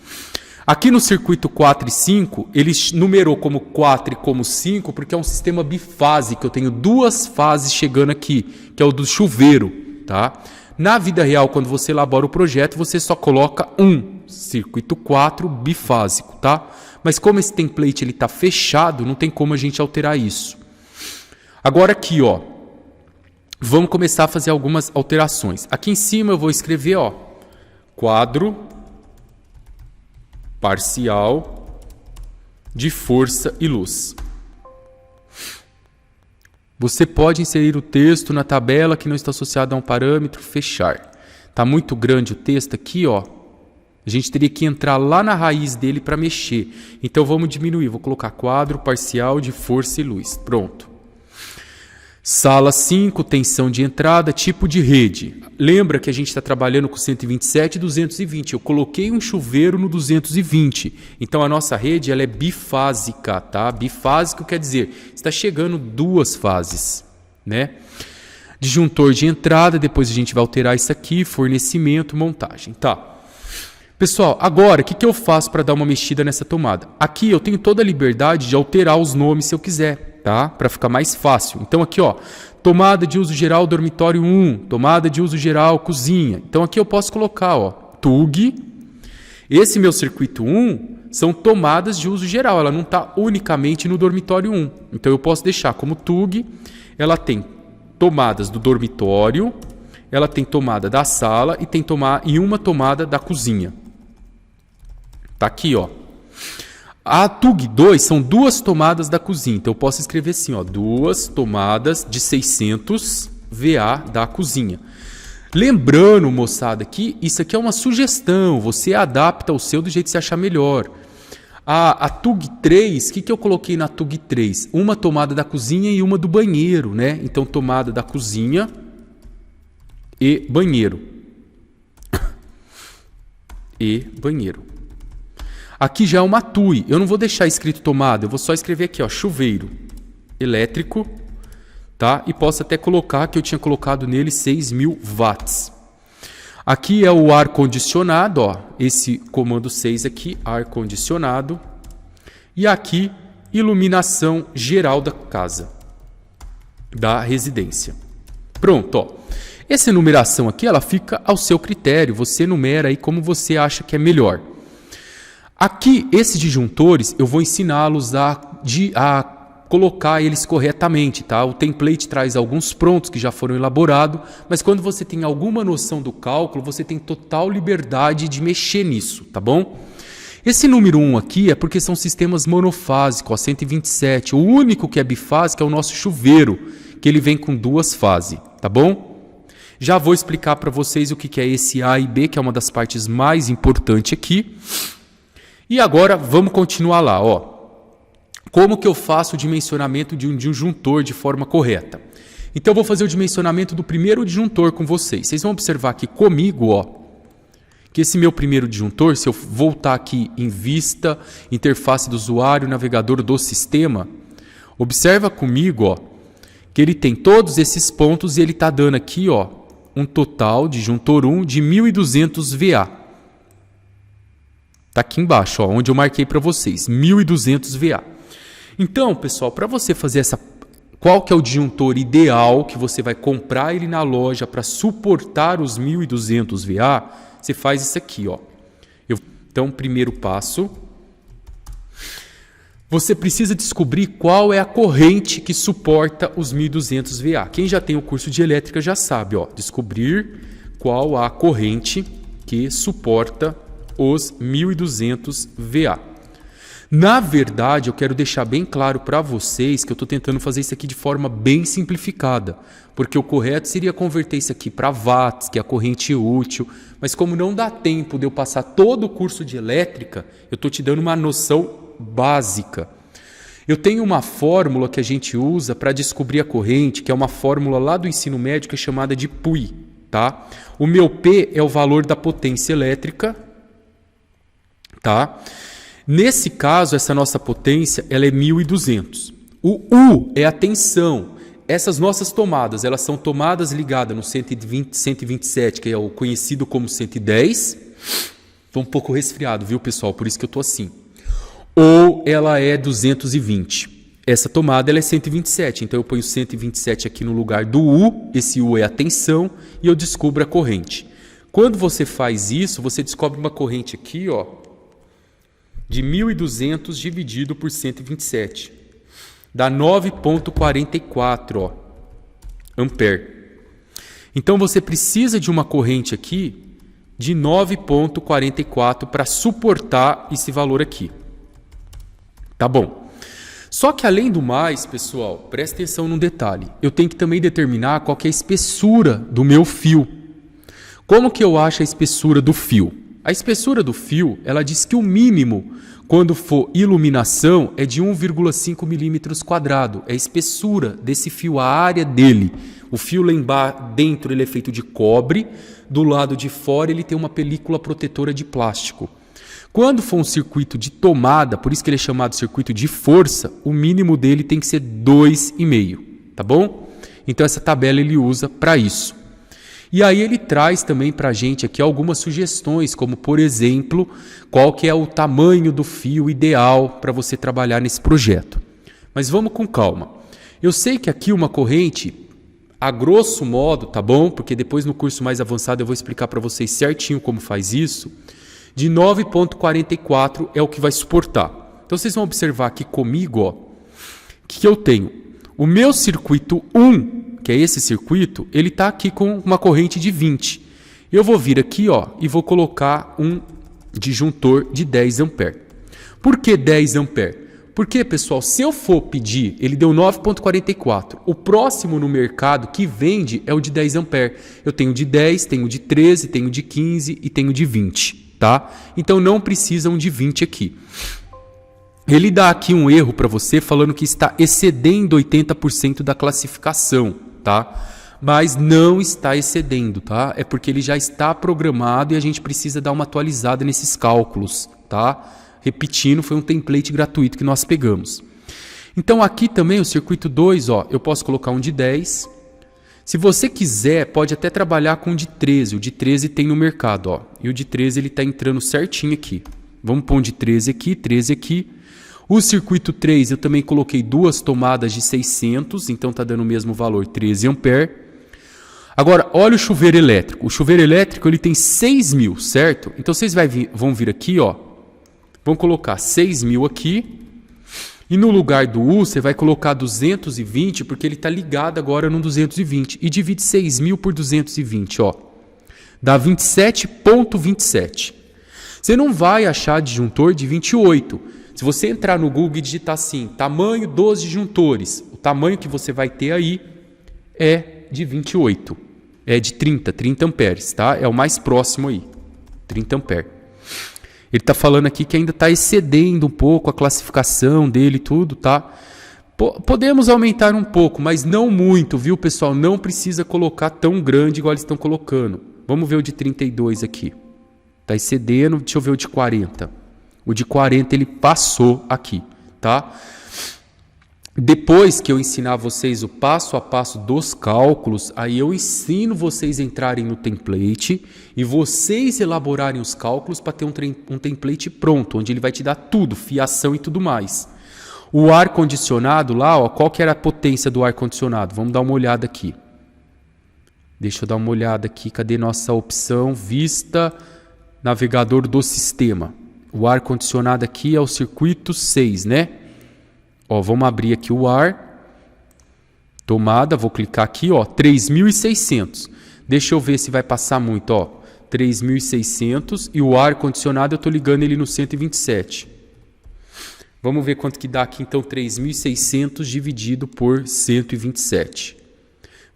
Aqui no circuito 4 e 5, ele numerou como 4 e como 5, porque é um sistema bifásico, eu tenho duas fases chegando aqui, que é o do chuveiro, tá? Na vida real, quando você elabora o projeto, você só coloca um circuito 4 bifásico, tá? Mas como esse template ele está fechado, não tem como a gente alterar isso. Agora aqui, ó, vamos começar a fazer algumas alterações. Aqui em cima eu vou escrever, ó, quadro parcial de força e luz. Você pode inserir o texto na tabela que não está associada a um parâmetro, fechar. Está muito grande o texto aqui, ó. A gente teria que entrar lá na raiz dele para mexer. Então vamos diminuir, vou colocar quadro parcial de força e luz. Pronto. Sala 5, tensão de entrada, tipo de rede. Lembra que a gente está trabalhando com 127 e 220. Eu coloquei um chuveiro no 220. Então a nossa rede ela é bifásica, tá? Bifásico quer dizer, está chegando duas fases, né? Disjuntor de entrada, depois a gente vai alterar isso aqui, fornecimento, montagem, tá? Pessoal, agora o que eu faço para dar uma mexida nessa tomada? Aqui eu tenho toda a liberdade de alterar os nomes se eu quiser, tá? Para ficar mais fácil. Então aqui, ó, tomada de uso geral dormitório 1, tomada de uso geral cozinha. Então aqui eu posso colocar, ó, TUG. Esse meu circuito 1 são tomadas de uso geral, ela não está unicamente no dormitório 1. Então eu posso deixar como TUG, ela tem tomadas do dormitório, ela tem tomada da sala e uma tomada da cozinha. Tá aqui, ó. A TUG 2 são duas tomadas da cozinha. Então eu posso escrever assim, ó, duas tomadas de 600 VA da cozinha. Lembrando, moçada, que isso aqui é uma sugestão, você adapta o seu do jeito que você achar melhor. A TUG 3, o que eu coloquei na TUG 3? Uma tomada da cozinha e uma do banheiro, né? Então tomada da cozinha e banheiro. E banheiro. Aqui já é uma TUI. Eu não vou deixar escrito tomada, eu vou só escrever aqui, ó, chuveiro elétrico, tá? E posso até colocar que eu tinha colocado nele 6.000 watts. Aqui é o ar condicionado, ó, esse comando 6 aqui, ar condicionado. E aqui iluminação geral da casa, da residência. Pronto, ó. Essa numeração aqui, ela fica ao seu critério, você numera aí como você acha que é melhor. Aqui, esses disjuntores, eu vou ensiná-los a colocar eles corretamente, tá? O template traz alguns prontos que já foram elaborados, mas quando você tem alguma noção do cálculo, você tem total liberdade de mexer nisso, tá bom? Esse número 1 aqui é porque são sistemas monofásicos, ó, 127. O único que é bifásico é o nosso chuveiro, que ele vem com duas fases, tá bom? Já vou explicar para vocês o que é esse A e B, que é uma das partes mais importantes aqui. E agora vamos continuar lá, ó. Como que eu faço o dimensionamento de um disjuntor de forma correta? Então eu vou fazer o dimensionamento do primeiro disjuntor com vocês. Vocês vão observar aqui comigo, ó, que esse meu primeiro disjuntor, se eu voltar aqui em vista, interface do usuário, navegador do sistema, observa comigo, ó, que ele tem todos esses pontos e ele está dando aqui, ó, um total de disjuntor 1 de 1.200 VA. Está aqui embaixo, ó, onde eu marquei para vocês, 1.200 VA. Então, pessoal, para você fazer essa... Qual que é o disjuntor ideal que você vai comprar ele na loja para suportar os 1.200 VA? Você faz isso aqui, ó. Então, primeiro passo... Você precisa descobrir qual é a corrente que suporta os 1.200 VA. Quem já tem o curso de elétrica já sabe, ó, descobrir qual a corrente que suporta os 1.200 VA. Na verdade, eu quero deixar bem claro para vocês que eu estou tentando fazer isso aqui de forma bem simplificada, porque o correto seria converter isso aqui para watts, que é a corrente útil, mas como não dá tempo de eu passar todo o curso de elétrica, eu estou te dando uma noção básica. Eu tenho uma fórmula que a gente usa para descobrir a corrente, que é uma fórmula lá do ensino médio que é chamada de PUI, tá? O meu P é o valor da potência elétrica, tá? Nesse caso, essa nossa potência, ela é 1.200. O U é a tensão. Essas nossas tomadas, elas são tomadas ligadas no 127, que é o conhecido como 110. Estou um pouco resfriado, viu, pessoal? Por isso que eu estou assim. Ou ela é 220. Essa tomada ela é 127, então eu ponho 127 aqui no lugar do U, esse U é a tensão, e eu descubro a corrente. Quando você faz isso, você descobre uma corrente aqui, ó, de 1.200 dividido por 127. Dá 9,44, ó, ampere. Então você precisa de uma corrente aqui de 9,44 para suportar esse valor aqui. Tá bom. Só que além do mais, pessoal, presta atenção num detalhe. Eu tenho que também determinar qual que é a espessura do meu fio. Como que eu acho a espessura do fio? A espessura do fio, ela diz que o mínimo, quando for iluminação, é de 1,5 milímetros quadrados. É a espessura desse fio, a área dele. O fio lá dentro ele é feito de cobre, do lado de fora ele tem uma película protetora de plástico. Quando for um circuito de tomada, por isso que ele é chamado circuito de força, o mínimo dele tem que ser 2,5, tá bom? Então essa tabela ele usa para isso. E aí ele traz também para a gente aqui algumas sugestões, como por exemplo, qual que é o tamanho do fio ideal para você trabalhar nesse projeto. Mas vamos com calma. Eu sei que aqui uma corrente, a grosso modo, tá bom? Porque depois no curso mais avançado eu vou explicar para vocês certinho como faz isso. De 9,44 é o que vai suportar. Então vocês vão observar aqui comigo, ó, que eu tenho o meu circuito 1, que é esse circuito, ele está aqui com uma corrente de 20. Eu vou vir aqui, ó, e vou colocar um disjuntor de 10 ampere. Por que 10 ampere? Porque, pessoal, se eu for pedir, ele deu 9,44. O próximo no mercado que vende é o de 10 ampere. Eu tenho de 10, tenho de 13, tenho de 15 e tenho de 20. Tá? Então não precisam de 20 aqui. Ele dá aqui um erro para você falando que está excedendo 80% da classificação, tá? Mas não está excedendo, tá? É porque ele já está programado e a gente precisa dar uma atualizada nesses cálculos, tá? Repetindo, foi um template gratuito que nós pegamos. Então aqui também o circuito 2, ó, eu posso colocar um de 10. Se você quiser, pode até trabalhar com o de 13. O de 13 tem no mercado, ó. E o de 13 ele está entrando certinho aqui. Vamos pôr um de 13 aqui, 13 aqui. O circuito 3 eu também coloquei duas tomadas de 600, então está dando o mesmo valor, 13 ampere. Agora, olha o chuveiro elétrico. O chuveiro elétrico ele tem 6.000, certo? Então vocês vão vir aqui, ó. Vão colocar 6.000 aqui. E no lugar do U, você vai colocar 220, porque ele está ligado agora no 220. E divide 6.000 por 220, ó. Dá 27,27. Você não vai achar disjuntor de 28. Se você entrar no Google e digitar assim, tamanho dos disjuntores, o tamanho que você vai ter aí é de 28. é de 30 amperes, tá? É o mais próximo aí, 30 amperes. Ele está falando aqui que ainda está excedendo um pouco a classificação dele e tudo, tá? Podemos aumentar um pouco, mas não muito, viu, pessoal? Não precisa colocar tão grande igual eles estão colocando. Vamos ver o de 32 aqui. Está excedendo, deixa eu ver o de 40. O de 40 ele passou aqui, tá? Depois que eu ensinar vocês o passo a passo dos cálculos, aí eu ensino vocês a entrarem no template e vocês elaborarem os cálculos para ter um template pronto, onde ele vai te dar tudo, fiação e tudo mais. O ar-condicionado lá, ó, qual que era a potência do ar-condicionado? Vamos dar uma olhada aqui. Deixa eu dar uma olhada aqui, cadê nossa opção? Vista, navegador do sistema. O ar-condicionado aqui é o circuito 6, né? Ó, vamos abrir aqui o ar, tomada, vou clicar aqui, ó, 3.600. Deixa eu ver se vai passar muito, ó, 3.600 e o ar condicionado eu estou ligando ele no 127. Vamos ver quanto que dá aqui, então, 3.600 dividido por 127.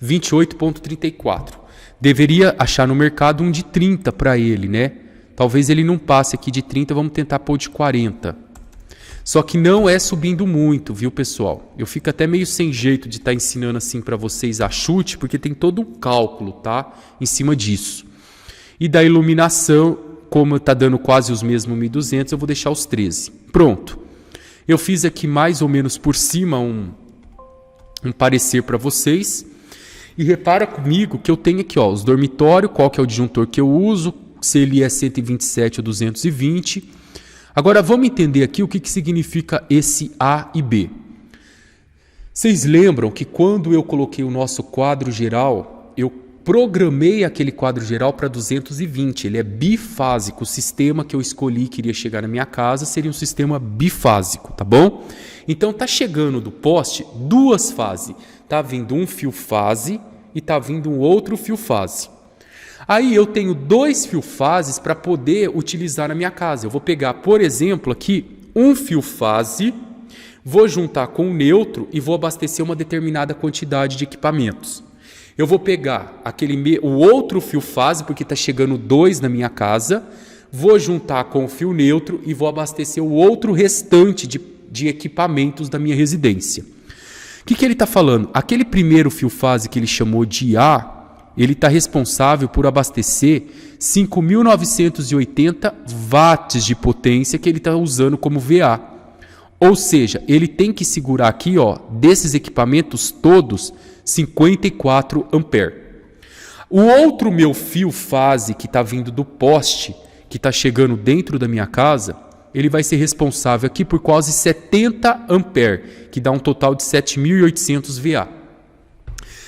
28,34. Deveria achar no mercado um de 30 para ele, né? Talvez ele não passe aqui de 30, vamos tentar pôr de 40. Só que não é subindo muito, viu, pessoal? Eu fico até meio sem jeito de estar ensinando assim para vocês a chute, porque tem todo um cálculo, tá? Em cima disso. E da iluminação, como está dando quase os mesmos 1.200, eu vou deixar os 13. Pronto. Eu fiz aqui mais ou menos por cima um parecer para vocês. E repara comigo que eu tenho aqui, ó, os dormitórios, qual que é o disjuntor que eu uso, se ele é 127 ou 220. Agora vamos entender aqui o que significa esse A e B. Vocês lembram que quando eu coloquei o nosso quadro geral, eu programei aquele quadro geral para 220. Ele é bifásico. O sistema que eu escolhi que iria chegar na minha casa seria um sistema bifásico, tá bom? Então tá chegando do poste duas fases. Tá vindo um fio fase e tá vindo um outro fio fase. Aí eu tenho dois fio fases para poder utilizar na minha casa. Eu vou pegar, por exemplo, aqui um fio fase, vou juntar com o neutro e vou abastecer uma determinada quantidade de equipamentos. Eu vou pegar o outro fio fase, porque está chegando dois na minha casa, vou juntar com o fio neutro e vou abastecer o outro restante de equipamentos da minha residência. O que ele está falando? Aquele primeiro fio fase que ele chamou de A, ele está responsável por abastecer 5.980 watts de potência que ele está usando como VA. Ou seja, ele tem que segurar aqui, ó, desses equipamentos todos, 54 amperes. O outro meu fio fase que está vindo do poste, que está chegando dentro da minha casa, ele vai ser responsável aqui por quase 70 amperes, que dá um total de 7.800 VA.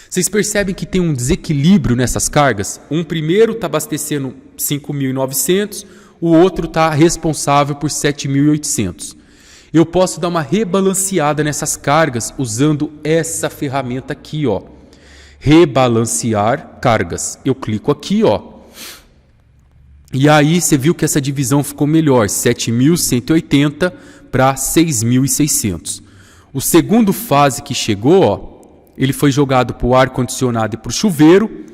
Vocês percebem que tem um desequilíbrio nessas cargas? Um primeiro está abastecendo 5.900, o outro está responsável por 7.800. Eu posso dar uma rebalanceada nessas cargas usando essa ferramenta aqui, ó. Rebalancear cargas. Eu clico aqui, ó. E aí você viu que essa divisão ficou melhor, 7.180 para 6.600. O segundo fase que chegou, ó, ele foi jogado para o ar-condicionado e para o chuveiro.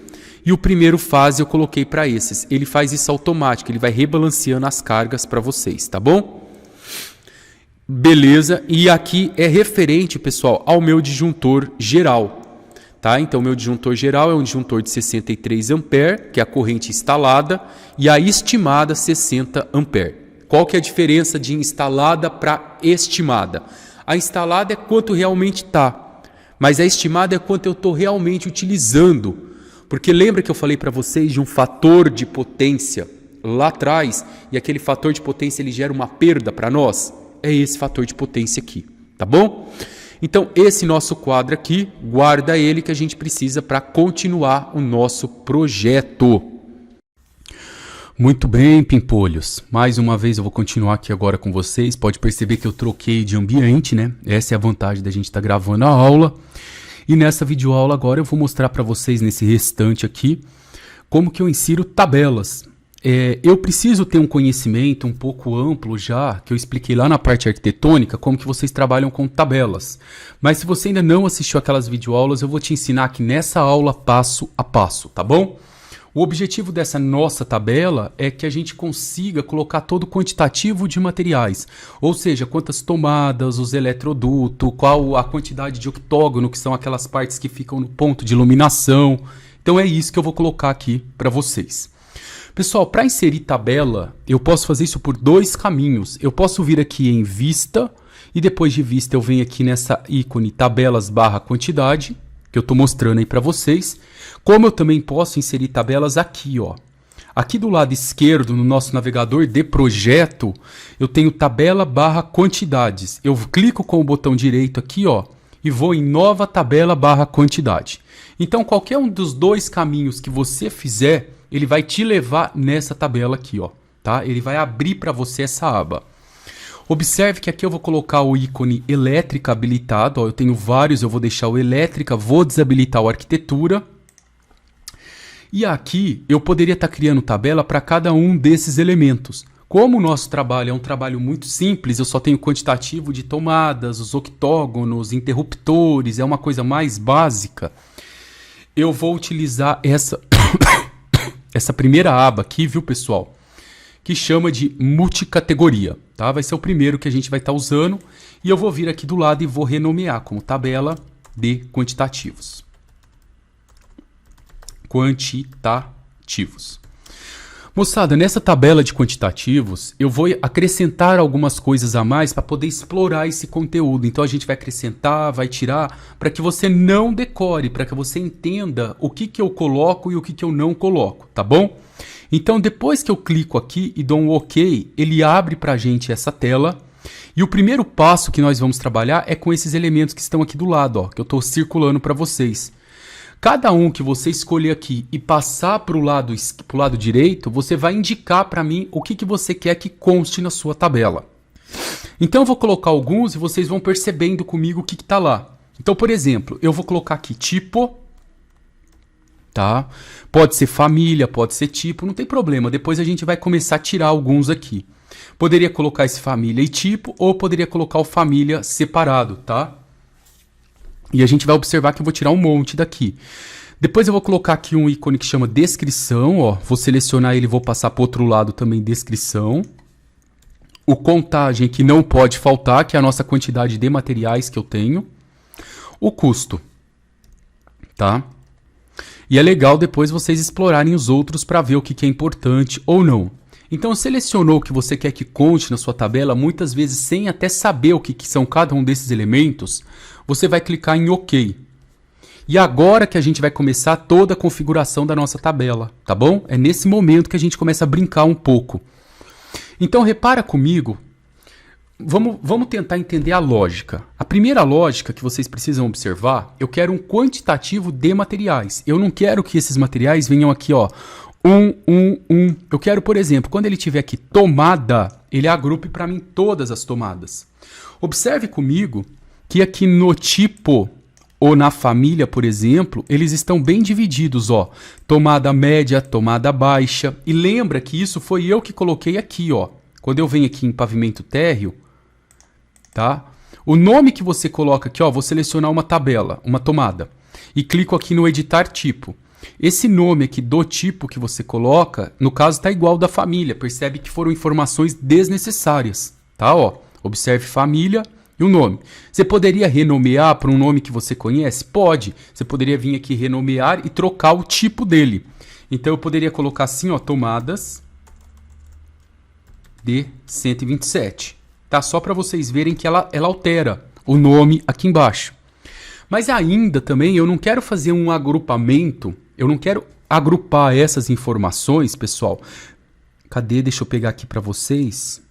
E o primeiro fase eu coloquei para esses. Ele faz isso automático, ele vai rebalanceando as cargas para vocês, tá bom? Beleza, e aqui é referente, pessoal, ao meu disjuntor geral. Tá? Então, o meu disjuntor geral é um disjuntor de 63 amperes, que é a corrente instalada, e a estimada 60 amperes. Qual que é a diferença de instalada para estimada? A instalada é quanto realmente está, mas a estimada é quanto eu estou realmente utilizando. Porque lembra que eu falei para vocês de um fator de potência lá atrás, e aquele fator de potência ele gera uma perda para nós? É esse fator de potência aqui, tá bom? Então, esse nosso quadro aqui, guarda ele que a gente precisa para continuar o nosso projeto. Muito bem, pimpolhos. Mais uma vez eu vou continuar aqui agora com vocês. Pode perceber que eu troquei de ambiente, né? Essa é a vantagem da gente estar gravando a aula. E nessa videoaula agora eu vou mostrar para vocês, nesse restante aqui, como que eu insiro tabelas. eu preciso ter um conhecimento um pouco amplo já, que eu expliquei lá na parte arquitetônica, como que vocês trabalham com tabelas. Mas se você ainda não assistiu aquelas videoaulas, eu vou te ensinar aqui nessa aula passo a passo, tá bom? O objetivo dessa nossa tabela é que a gente consiga colocar todo o quantitativo de materiais, ou seja, quantas tomadas, os eletrodutos, qual a quantidade de octógono, que são aquelas partes que ficam no ponto de iluminação. Então é isso que eu vou colocar aqui para vocês. Pessoal, para inserir tabela, eu posso fazer isso por dois caminhos. Eu posso vir aqui em vista e depois de vista eu venho aqui nessa ícone tabelas / quantidade, que eu estou mostrando aí para vocês. Como eu também posso inserir tabelas aqui, ó. Aqui do lado esquerdo, no nosso navegador de projeto, eu tenho tabela / quantidades. Eu clico com o botão direito aqui, ó, e vou em nova tabela / quantidade. Então, qualquer um dos dois caminhos que você fizer, ele vai te levar nessa tabela aqui, ó, tá? Ele vai abrir para você essa aba. Observe que aqui eu vou colocar o ícone elétrica habilitado, ó, eu tenho vários, eu vou deixar o elétrica, vou desabilitar o arquitetura. E aqui eu poderia estar criando tabela para cada um desses elementos. Como o nosso trabalho é um trabalho muito simples, eu só tenho quantitativo de tomadas, os octógonos, interruptores, é uma coisa mais básica. Eu vou utilizar essa primeira aba aqui, viu, pessoal? Que chama de multicategoria, tá? Vai ser o primeiro que a gente vai estar usando. E eu vou vir aqui do lado e vou renomear como tabela de quantitativos. Quantitativos. Moçada, nessa tabela de quantitativos, eu vou acrescentar algumas coisas a mais para poder explorar esse conteúdo. Então a gente vai acrescentar, vai tirar, para que você não decore, para que você entenda o que eu coloco e o que eu não coloco, tá bom? Então depois que eu clico aqui e dou um OK, ele abre para a gente essa tela. E o primeiro passo que nós vamos trabalhar é com esses elementos que estão aqui do lado, ó, que eu estou circulando para vocês. Cada um que você escolher aqui e passar para o lado direito, você vai indicar para mim o que você quer que conste na sua tabela. Então eu vou colocar alguns e vocês vão percebendo comigo o que está lá. Então, por exemplo, eu vou colocar aqui tipo, tá? Pode ser família, pode ser tipo, não tem problema. Depois a gente vai começar a tirar alguns aqui. Poderia colocar esse família e tipo, ou poderia colocar o família separado, tá? E a gente vai observar que eu vou tirar um monte daqui. Depois eu vou colocar aqui um ícone que chama descrição, ó. Vou selecionar ele e vou passar para o outro lado também, descrição. O contagem, que não pode faltar, que é a nossa quantidade de materiais que eu tenho. O custo, tá? E é legal depois vocês explorarem os outros para ver o que é importante ou não. Então selecionou o que você quer que conte na sua tabela, muitas vezes sem até saber o que são cada um desses elementos, você vai clicar em OK. E agora que a gente vai começar toda a configuração da nossa tabela, tá bom? É nesse momento que a gente começa a brincar um pouco. Então repara comigo, vamos tentar entender a lógica. A primeira lógica que vocês precisam observar, eu quero um quantitativo de materiais. Eu não quero que esses materiais venham aqui, ó, um. Eu quero, por exemplo, quando ele tiver aqui tomada, ele agrupe para mim todas as tomadas. Observe comigo que aqui no tipo ou na família, por exemplo, eles estão bem divididos, ó. Tomada média, tomada baixa. E lembra que isso foi eu que coloquei aqui, ó. Quando eu venho aqui em pavimento térreo, tá? O nome que você coloca aqui, ó, vou selecionar uma tabela, uma tomada. E clico aqui no editar tipo. Esse nome aqui do tipo que você coloca, no caso está igual da família. Percebe que foram informações desnecessárias, tá? Ó, observe família e o nome. Você poderia renomear para um nome que você conhece? Pode. Você poderia vir aqui renomear e trocar o tipo dele. Então eu poderia colocar assim, ó, tomadas de 127. Tá? Só para vocês verem que ela altera o nome aqui embaixo. Mas ainda também eu não quero fazer um agrupamento, eu não quero agrupar essas informações, pessoal. Cadê? Deixa eu pegar aqui para vocês.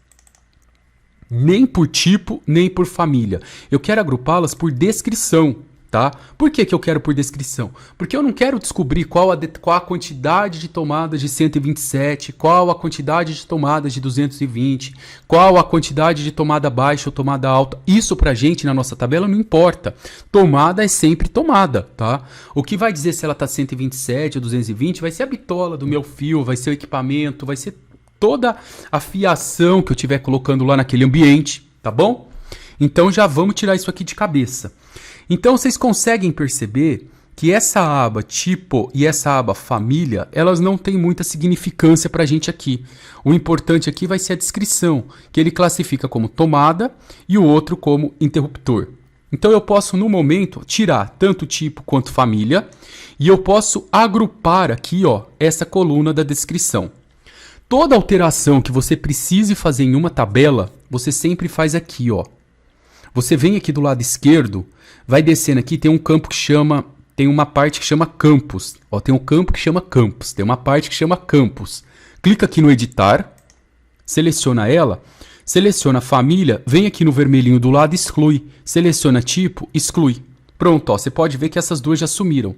Nem por tipo, nem por família. Eu quero agrupá-las por descrição, Tá? Por que que eu quero por descrição? Porque eu não quero descobrir qual a quantidade de tomadas de 127, qual a quantidade de tomadas de 220, qual a quantidade de tomada baixa ou tomada alta. Isso pra gente na nossa tabela não importa. Tomada é sempre tomada, tá? O que vai dizer se ela tá 127 ou 220 vai ser a bitola do meu fio, vai ser o equipamento, vai ser toda a fiação que eu estiver colocando lá naquele ambiente, tá bom? Então já vamos tirar isso aqui de cabeça. Então vocês conseguem perceber que essa aba tipo e essa aba família, elas não têm muita significância para a gente aqui. O importante aqui vai ser a descrição, que ele classifica como tomada e o outro como interruptor. Então eu posso no momento tirar tanto tipo quanto família e eu posso agrupar aqui, ó, essa coluna da descrição. Toda alteração que você precise fazer em uma tabela, você sempre faz aqui, ó. Você vem aqui do lado esquerdo, vai descendo aqui, tem um campo que chama, tem uma parte que chama campos. Ó, tem um campo que chama campos, tem uma parte que chama campos. Clica aqui no editar, seleciona ela, seleciona família, vem aqui no vermelhinho do lado, exclui. Seleciona tipo, exclui. Pronto, ó, você pode ver que essas duas já sumiram.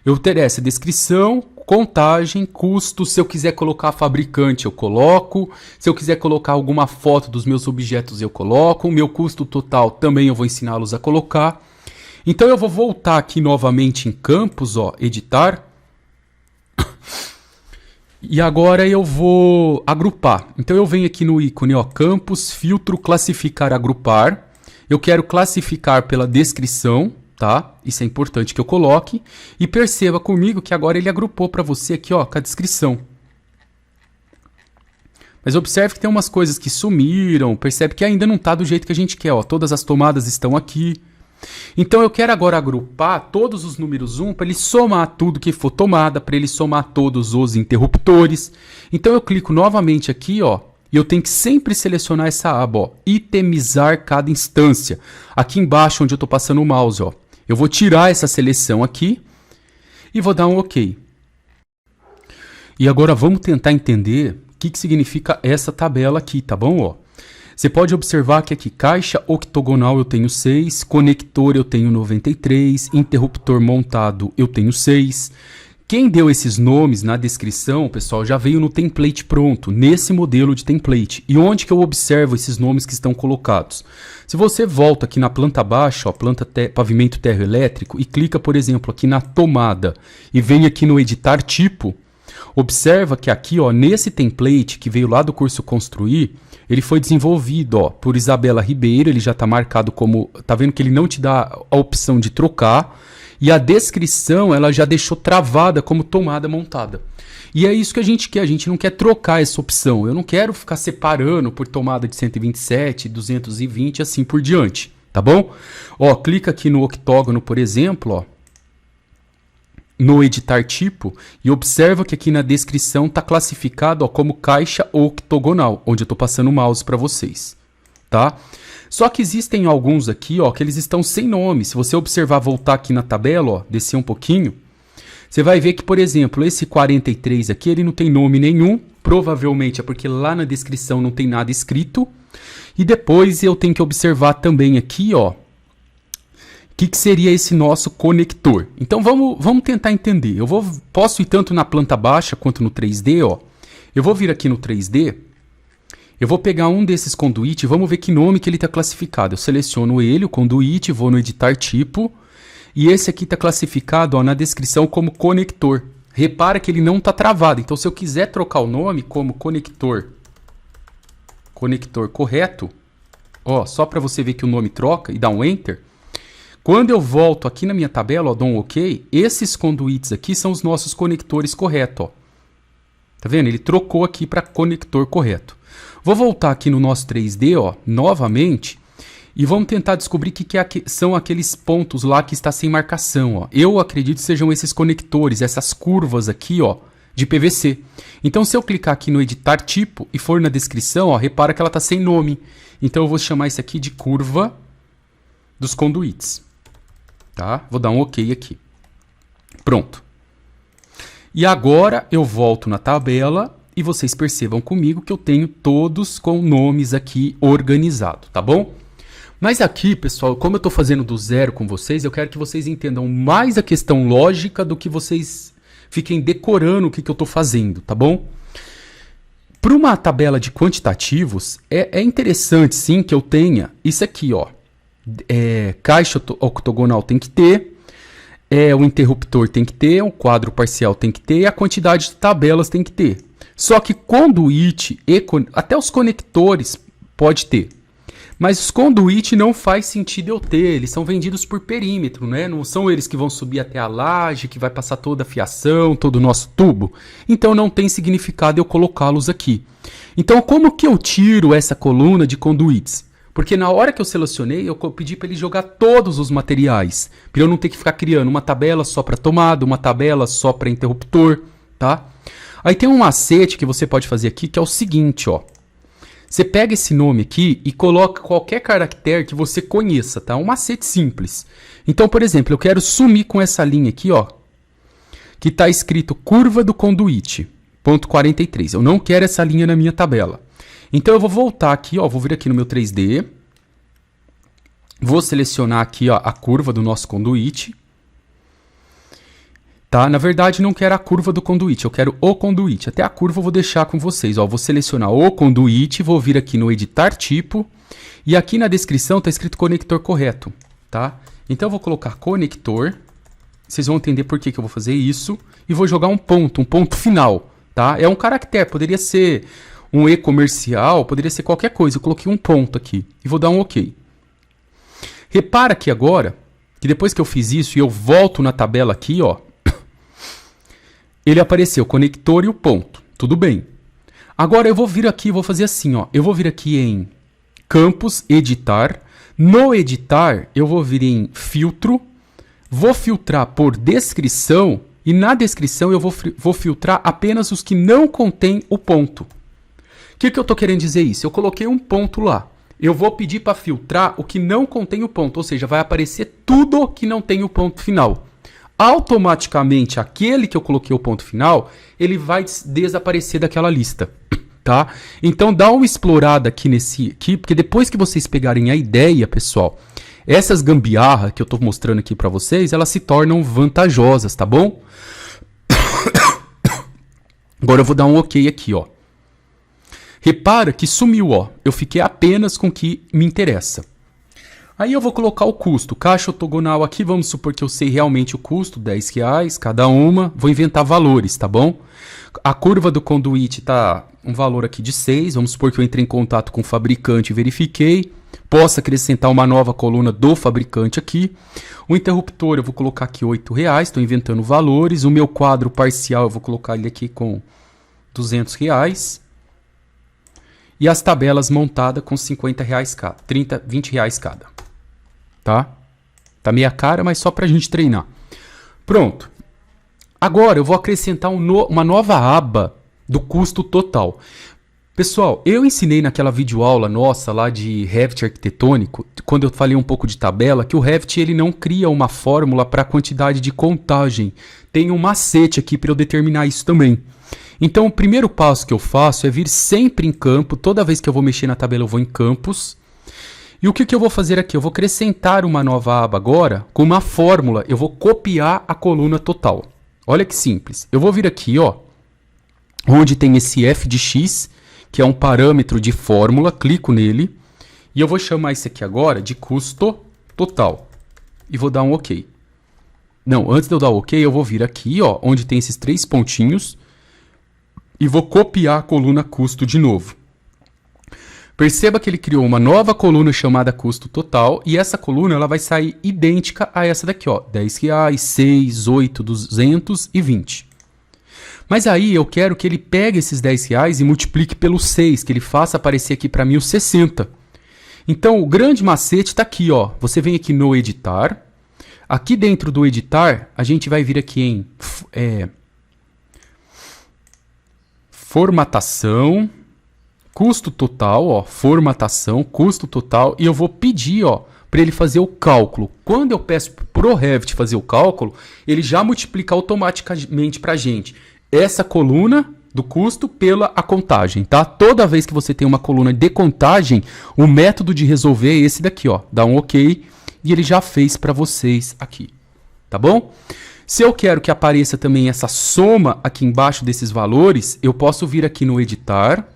Eu teria descrição, contagem, custo. Se eu quiser colocar fabricante, eu coloco. Se eu quiser colocar alguma foto dos meus objetos, eu coloco. O meu custo total também eu vou ensiná-los a colocar. Então eu vou voltar aqui novamente em campos, ó, editar. E agora eu vou agrupar. Então eu venho aqui no ícone, ó, campos, filtro, classificar, agrupar. Eu quero classificar pela descrição. Tá? Isso é importante que eu coloque. E perceba comigo que agora ele agrupou para você aqui, ó, com a descrição. Mas observe que tem umas coisas que sumiram. Percebe que ainda não está do jeito que a gente quer. Ó. Todas as tomadas estão aqui. Então eu quero agora agrupar todos os números 1 para ele somar tudo que for tomada, para ele somar todos os interruptores. Então eu clico novamente aqui, ó. E eu tenho que sempre selecionar essa aba, ó, itemizar cada instância. Aqui embaixo onde eu estou passando o mouse, ó. Eu vou tirar essa seleção aqui e vou dar um OK. E agora vamos tentar entender o que significa essa tabela aqui, tá bom? Ó, você pode observar que aqui caixa octogonal eu tenho 6, conector eu tenho 93, interruptor montado eu tenho 6. Quem deu esses nomes na descrição, pessoal, já veio no template pronto, nesse modelo de template. E onde que eu observo esses nomes que estão colocados? Se você volta aqui na planta baixa, ó, pavimento terroelétrico, e clica, por exemplo, aqui na tomada, e vem aqui no editar tipo, observa que aqui, ó, nesse template que veio lá do curso Construir, ele foi desenvolvido, ó, por Isabela Ribeiro, ele já está marcado como, tá vendo que ele não te dá a opção de trocar, e a descrição ela já deixou travada como tomada montada. E é isso que a gente quer, a gente não quer trocar essa opção. Eu não quero ficar separando por tomada de 127, 220 assim por diante, tá bom? Ó, clica aqui no octógono, por exemplo, ó, no editar tipo e observa que aqui na descrição está classificado, ó, como caixa octogonal, onde eu estou passando o mouse para vocês, tá? Só que existem alguns aqui, ó, que eles estão sem nome. Se você observar, voltar aqui na tabela, ó, descer um pouquinho, você vai ver que, por exemplo, esse 43 aqui, ele não tem nome nenhum. Provavelmente é porque lá na descrição não tem nada escrito. E depois eu tenho que observar também aqui, ó, o que seria esse nosso conector. Então vamos tentar entender. Posso ir tanto na planta baixa quanto no 3D, ó. Eu vou vir aqui no 3D. Eu vou pegar um desses conduítes e vamos ver que nome que ele está classificado. Eu seleciono ele, o conduíte, vou no editar tipo. E esse aqui está classificado, ó, na descrição como conector. Repara que ele não está travado. Então se eu quiser trocar o nome como conector correto, ó, só para você ver que o nome troca e dá um Enter. Quando eu volto aqui na minha tabela, ó, dou um OK, esses conduítes aqui são os nossos conectores corretos. Ó. Tá vendo? Ele trocou aqui para conector correto. Vou voltar aqui no nosso 3D, ó, novamente, e vamos tentar descobrir o que são aqueles pontos lá que está sem marcação. Ó. Eu acredito que sejam esses conectores, essas curvas aqui, ó, de PVC. Então, se eu clicar aqui no editar tipo e for na descrição, ó, repara que ela está sem nome. Então, eu vou chamar isso aqui de curva dos conduítes. Tá? Vou dar um OK aqui. Pronto. E agora eu volto na tabela. E vocês percebam comigo que eu tenho todos com nomes aqui organizados, tá bom? Mas aqui, pessoal, como eu estou fazendo do zero com vocês, eu quero que vocês entendam mais a questão lógica do que vocês fiquem decorando o que eu estou fazendo, tá bom? Para uma tabela de quantitativos, é interessante sim que eu tenha isso aqui, ó. Caixa octogonal tem que ter, o interruptor tem que ter, o quadro parcial tem que ter e a quantidade de tabelas tem que ter. Só que conduíte e até os conectores pode ter. Mas os conduíte não faz sentido eu ter, eles são vendidos por perímetro, né? Não são eles que vão subir até a laje, que vai passar toda a fiação, todo o nosso tubo. Então não tem significado eu colocá-los aqui. Então como que eu tiro essa coluna de conduítes? Porque na hora que eu selecionei, eu pedi para ele jogar todos os materiais, para eu não ter que ficar criando uma tabela só para tomada, uma tabela só para interruptor, tá? Aí tem um macete que você pode fazer aqui, que é o seguinte, ó. Você pega esse nome aqui e coloca qualquer caractere que você conheça, tá? Um macete simples. Então, por exemplo, eu quero sumir com essa linha aqui, ó, que está escrito curva do conduíte, ponto 43. Eu não quero essa linha na minha tabela. Então, eu vou voltar aqui, ó, vou vir aqui no meu 3D. Vou selecionar aqui, ó, a curva do nosso conduíte. Tá? Na verdade, não quero a curva do conduíte, eu quero o conduíte. Até a curva eu vou deixar com vocês. Ó, vou selecionar o conduíte, vou vir aqui no editar tipo. E aqui na descrição está escrito conector correto. Tá? Então eu vou colocar conector. Vocês vão entender por que eu vou fazer isso. E vou jogar um ponto final. Tá? É um caractere, poderia ser um E comercial, poderia ser qualquer coisa. Eu coloquei um ponto aqui e vou dar um OK. Repara aqui agora, que depois que eu fiz isso e eu volto na tabela aqui, ó. Ele apareceu, o conector e o ponto. Tudo bem. Agora eu vou vir aqui, vou fazer assim, ó. Eu vou vir aqui em campos, editar. No editar, eu vou vir em filtro. Vou filtrar por descrição. E na descrição eu vou filtrar apenas os que não contêm o ponto. O que eu estou querendo dizer isso? Eu coloquei um ponto lá. Eu vou pedir para filtrar o que não contém o ponto. Ou seja, vai aparecer tudo que não tem o ponto final. Automaticamente, aquele que eu coloquei o ponto final, ele vai desaparecer daquela lista, tá? Então, dá uma explorada aqui aqui, porque depois que vocês pegarem a ideia, pessoal, essas gambiarras que eu estou mostrando aqui para vocês, elas se tornam vantajosas, tá bom? Agora eu vou dar um OK aqui, ó. Repara que sumiu, ó. Eu fiquei apenas com o que me interessa. Aí eu vou colocar o custo, caixa ortogonal aqui, vamos supor que eu sei realmente o custo, R$10 cada uma, vou inventar valores, tá bom? A curva do conduíte tá um valor aqui de 6, vamos supor que eu entrei em contato com o fabricante e verifiquei, posso acrescentar uma nova coluna do fabricante aqui. O interruptor eu vou colocar aqui R$8, estou inventando valores, o meu quadro parcial eu vou colocar ele aqui com R$200. E as tabelas montadas com R$50 cada, R$20 cada. Tá? Tá meia cara, mas só pra gente treinar. Pronto. Agora eu vou acrescentar uma nova aba do custo total. Pessoal, eu ensinei naquela videoaula nossa lá de Revit arquitetônico, quando eu falei um pouco de tabela, que o Revit ele não cria uma fórmula para quantidade de contagem. Tem um macete aqui para eu determinar isso também. Então o primeiro passo que eu faço é vir sempre em campo. Toda vez que eu vou mexer na tabela eu vou em campos. E o que eu vou fazer aqui? Eu vou acrescentar uma nova aba agora com uma fórmula. Eu vou copiar a coluna total. Olha que simples. Eu vou vir aqui, ó, onde tem esse f de x, que é um parâmetro de fórmula. Clico nele. E eu vou chamar isso aqui agora de custo total. E vou dar um OK. Não, antes de eu dar o OK, eu vou vir aqui, ó, onde tem esses 3 pontinhos. E vou copiar a coluna custo de novo. Perceba que ele criou uma nova coluna chamada custo total. E essa coluna ela vai sair idêntica a essa daqui, ó, R$10, 6, 8, 220. Mas aí eu quero que ele pegue esses R$10 e multiplique pelo 6, que ele faça aparecer aqui para mim os 60. Então o grande macete está aqui, ó. Você vem aqui no editar. Aqui dentro do editar, a gente vai vir aqui em formatação, custo total, ó, formatação, custo total, e eu vou pedir, ó, para ele fazer o cálculo. Quando eu peço pro Revit fazer o cálculo, ele já multiplica automaticamente para a gente essa coluna do custo pela a contagem, tá? Toda vez que você tem uma coluna de contagem, o método de resolver é esse daqui, ó. Dá um OK e ele já fez para vocês aqui, tá bom? Se eu quero que apareça também essa soma aqui embaixo desses valores, eu posso vir aqui no editar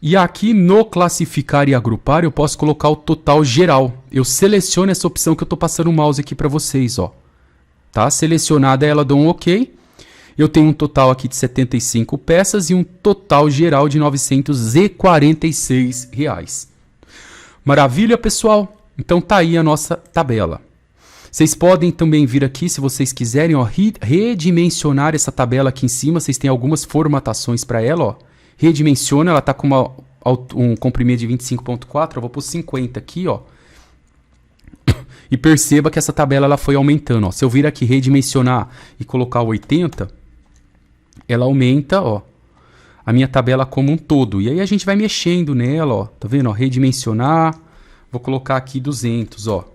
e aqui no classificar e agrupar eu posso colocar o total geral. Eu seleciono essa opção que eu estou passando o mouse aqui para vocês, ó. Tá? Selecionada ela, dou um OK. Eu tenho um total aqui de 75 peças e um total geral de R$ 946. Maravilha, pessoal? Então tá aí a nossa tabela. Vocês podem também vir aqui, se vocês quiserem, ó, redimensionar essa tabela aqui em cima. Vocês têm algumas formatações para ela, ó. Redimensiona, ela tá com um comprimento de 25.4, eu vou pôr 50 aqui, ó. E perceba que essa tabela ela foi aumentando, ó. Se eu vir aqui redimensionar e colocar 80, ela aumenta, ó, a minha tabela como um todo. E aí a gente vai mexendo nela, ó. Tá vendo, ó? Redimensionar. Vou colocar aqui 200, ó.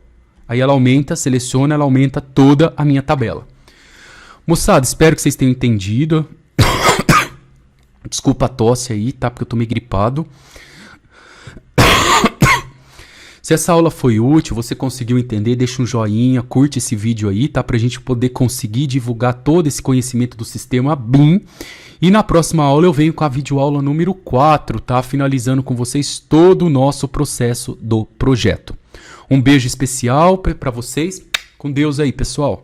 Aí ela aumenta, seleciona, ela aumenta toda a minha tabela. Moçada, espero que vocês tenham entendido. Desculpa a tosse aí, tá? Porque eu tô meio gripado. Se essa aula foi útil, você conseguiu entender, deixa um joinha, curte esse vídeo aí, tá? Pra gente poder conseguir divulgar todo esse conhecimento do sistema BIM. E na próxima aula eu venho com a videoaula número 4, tá? Finalizando com vocês todo o nosso processo do projeto. Um beijo especial pra vocês. Com Deus aí, pessoal.